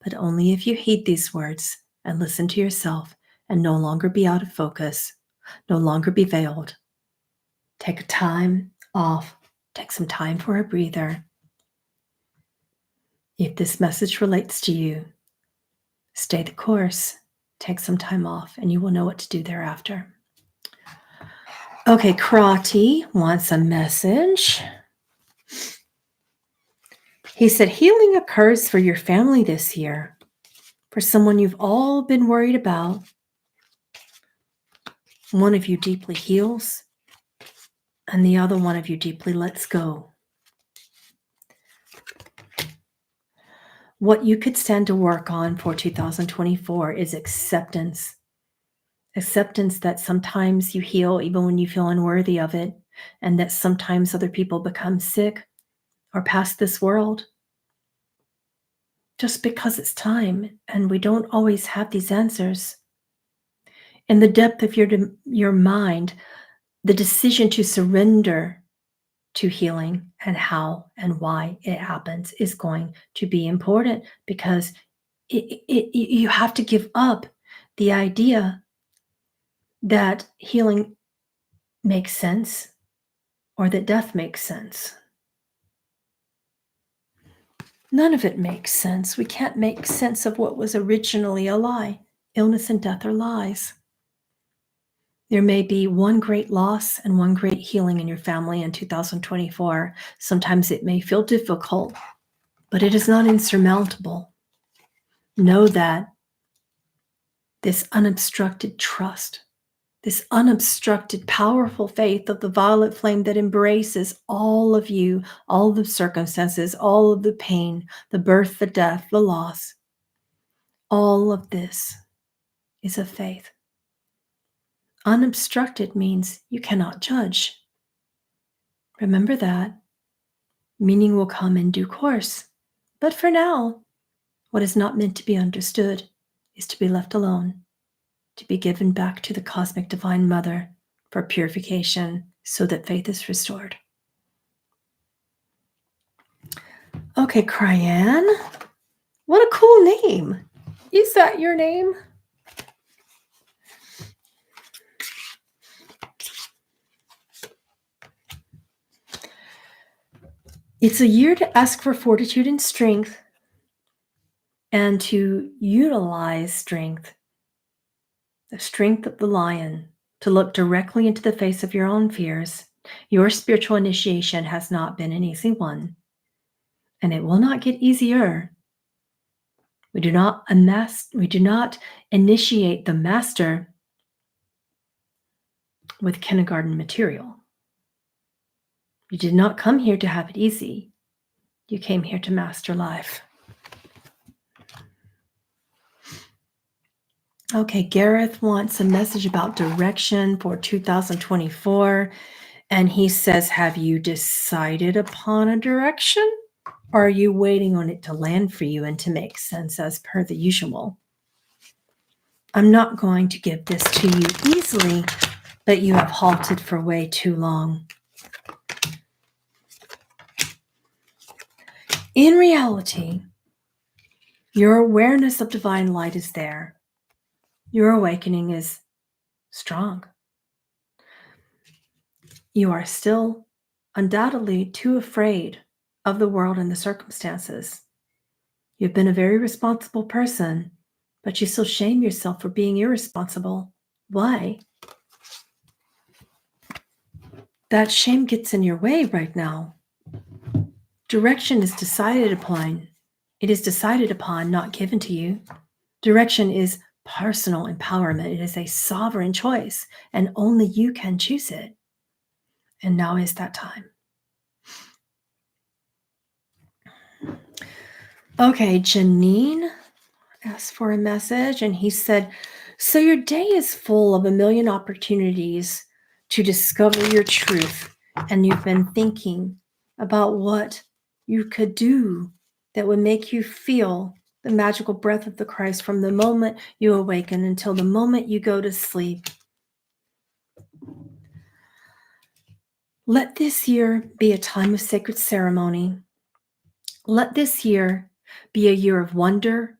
but only if you heed these words and listen to yourself and no longer be out of focus, no longer be veiled. Take a time off. Take some time for a breather. If this message relates to you, stay the course. Take some time off, and you will know what to do thereafter. Okay, Krati wants a message. He said, healing occurs for your family this year, for someone you've all been worried about. One of you deeply heals, and the other one of you deeply lets go. What you could stand to work on for 2024 is acceptance. Acceptance that sometimes you heal even when you feel unworthy of it, and that sometimes other people become sick or pass this world just because it's time, and we don't always have these answers. In the depth of your mind, the decision to surrender to healing and how and why it happens is going to be important, because you have to give up the idea that healing makes sense or that death makes sense. None of it makes sense. We can't make sense of what was originally a lie. Illness and death are lies. There may be one great loss and one great healing in your family in 2024. Sometimes it may feel difficult, but it is not insurmountable. Know that this unobstructed trust, this unobstructed, powerful faith of the violet flame that embraces all of you, all the circumstances, all of the pain, the birth, the death, the loss, all of this is a faith. Unobstructed means you cannot judge. Remember that. Meaning will come in due course. But for now, what is not meant to be understood is to be left alone, to be given back to the cosmic divine mother for purification so that faith is restored. Okay, Cryan, what a cool name. Is that your name? It's a year to ask for fortitude and strength, and to utilize strength, the strength of the lion, to look directly into the face of your own fears. Your spiritual initiation has not been an easy one, and it will not get easier. We do not initiate the master with kindergarten material. You did not come here to have it easy. You came here to master life. Okay, Gareth wants a message about direction for 2024. And he says, have you decided upon a direction? Or are you waiting on it to land for you and to make sense as per the usual? I'm not going to give this to you easily, but you have halted for way too long. In reality, your awareness of divine light is there. Your awakening is strong. You are still undoubtedly too afraid of the world and the circumstances. You've been a very responsible person, but you still shame yourself for being irresponsible. Why? That shame gets in your way right now. Direction is decided upon. It is decided upon, not given to you. Direction is personal empowerment. It is a sovereign choice, and only you can choose it. And now is that time. Okay, Janine asked for a message, and he said, so your day is full of a million opportunities to discover your truth, and you've been thinking about what you could do that would make you feel the magical breath of the Christ from the moment you awaken until the moment you go to sleep. Let this year be a time of sacred ceremony. Let this year be a year of wonder,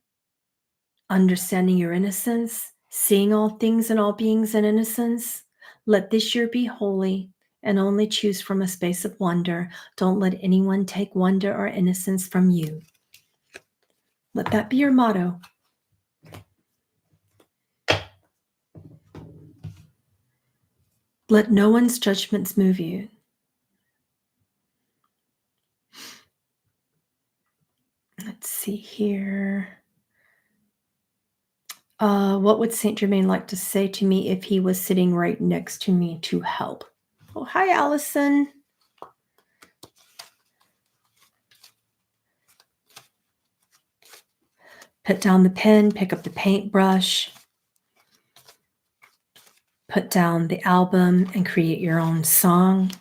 understanding your innocence, seeing all things and all beings in innocence. Let this year be holy and only choose from a space of wonder. Don't let anyone take wonder or innocence from you. Let that be your motto. Let no one's judgments move you. Let's see here. What would Saint Germain like to say to me if he was sitting right next to me to help? Oh, hi, Aaralyn. Put down the pen, pick up the paintbrush, put down the album, and create your own song.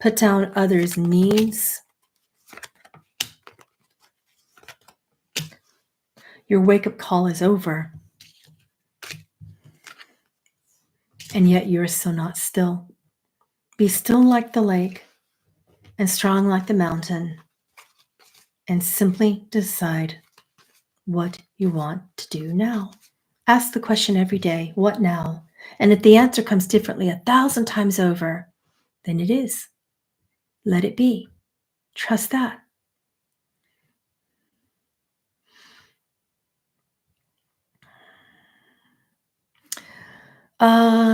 Put down others' needs. Your wake-up call is over. And yet you are still not still. Be still like the lake and strong like the mountain, and simply decide what you want to do now. Ask the question every day, what now? And if the answer comes differently 1,000 times over, then it is. Let it be. Trust that.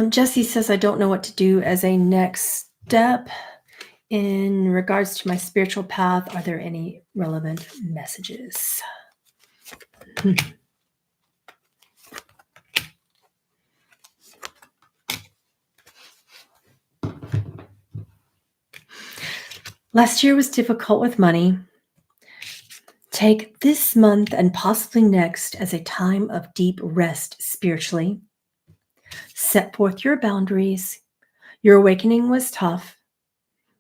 Jessie says, I don't know what to do as a next step. In regards to my spiritual path, are there any relevant messages? Last year was difficult with money. Take this month and possibly next as a time of deep rest spiritually. Set forth your boundaries. Your awakening was tough,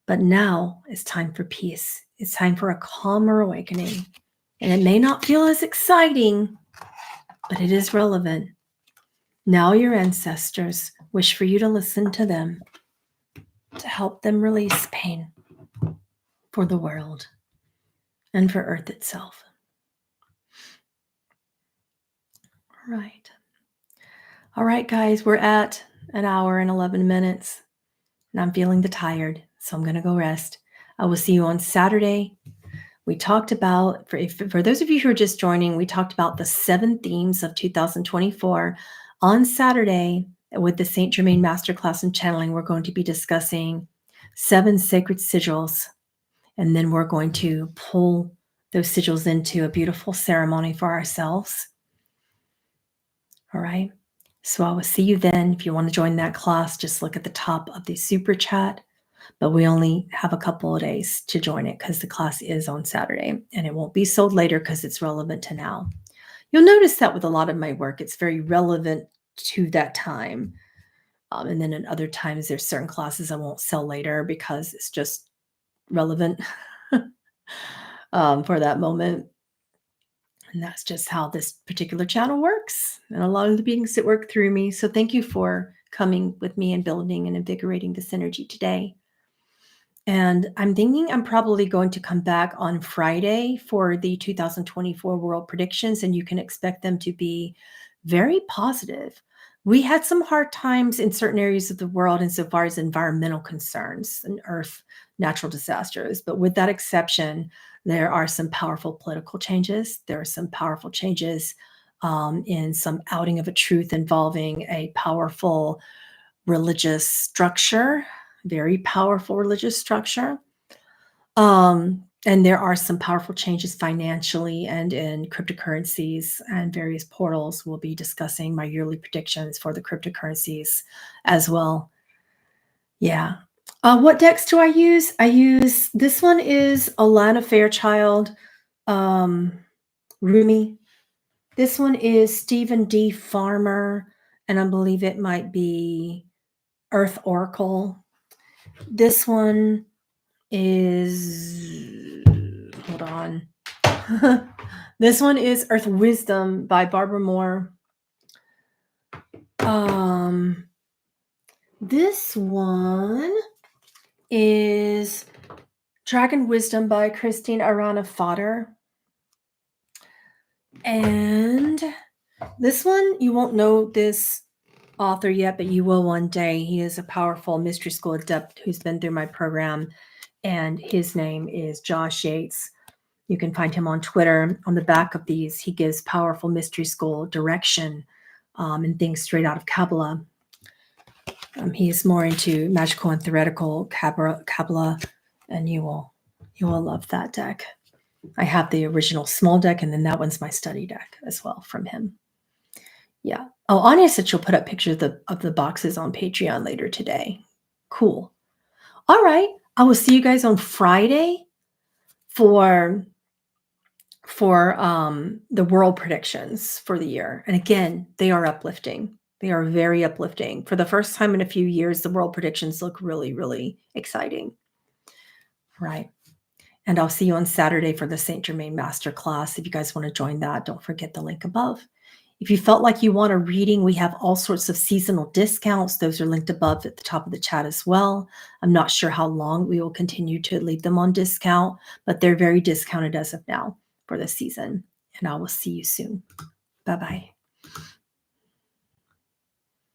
but now it's time for peace. It's time for a calmer awakening. And it may not feel as exciting, but it is relevant. Now your ancestors wish for you to listen to them, to help them release pain for the world and for Earth itself. All right, guys, we're at an hour and 11 minutes, and I'm feeling the tired, so I'm going to go rest. I will see you on Saturday. We talked about, for those of you who are just joining, we talked about the 7 themes of 2024. On Saturday, with the Saint Germain Masterclass in Channeling, we're going to be discussing 7 sacred sigils, and then we're going to pull those sigils into a beautiful ceremony for ourselves. All right. So I will see you then. If you want to join that class, just look at the top of the super chat. But we only have a couple of days to join it because the class is on Saturday, and it won't be sold later because it's relevant to now. You'll notice that with a lot of my work, it's very relevant to that time. And then in other times, there's certain classes I won't sell later because it's just relevant for that moment. And that's just how this particular channel works, and a lot of the beings that work through me. So thank you for coming with me and building and invigorating this energy today. And I'm thinking I'm probably going to come back on Friday for the 2024 world predictions, and you can expect them to be very positive. We had some hard times in certain areas of the world insofar as environmental concerns and earth natural disasters. But with that exception, there are some powerful political changes. There are some powerful changes in some outing of a truth involving a powerful religious structure, very powerful religious structure. And there are some powerful changes financially and in cryptocurrencies and various portals. We'll be discussing my yearly predictions for the cryptocurrencies as well. Yeah. What decks do I use? This one is Alana Fairchild, Rumi. This one is Stephen D. Farmer, and I believe it might be Earth Oracle. This one is, hold on. This one is Earth Wisdom by Barbara Moore. This one is Dragon Wisdom by Christine Arana Fodder. And this one, you won't know this author yet, but you will one day. He is a powerful mystery school adept who's been through my program, and his name is Josh Yates. You can find him on Twitter. On the back of these, he gives powerful mystery school direction and things straight out of Kabbalah. He is more into magical and theoretical Kabbalah, and you will love that deck. I have the original small deck, and then that one's my study deck as well from him. Yeah. Oh, Anya said she'll put up pictures of the boxes on Patreon later today. Cool. All right. I will see you guys on Friday for the world predictions for the year. And again, they are uplifting. They are very uplifting. For the first time in a few years, the world predictions look really, really exciting. Right. And I'll see you on Saturday for the St. Germain Masterclass. If you guys want to join that, don't forget the link above. If you felt like you want a reading, we have all sorts of seasonal discounts. Those are linked above at the top of the chat as well. I'm not sure how long we will continue to leave them on discount, but they're very discounted as of now for this season. And I will see you soon. Bye-bye.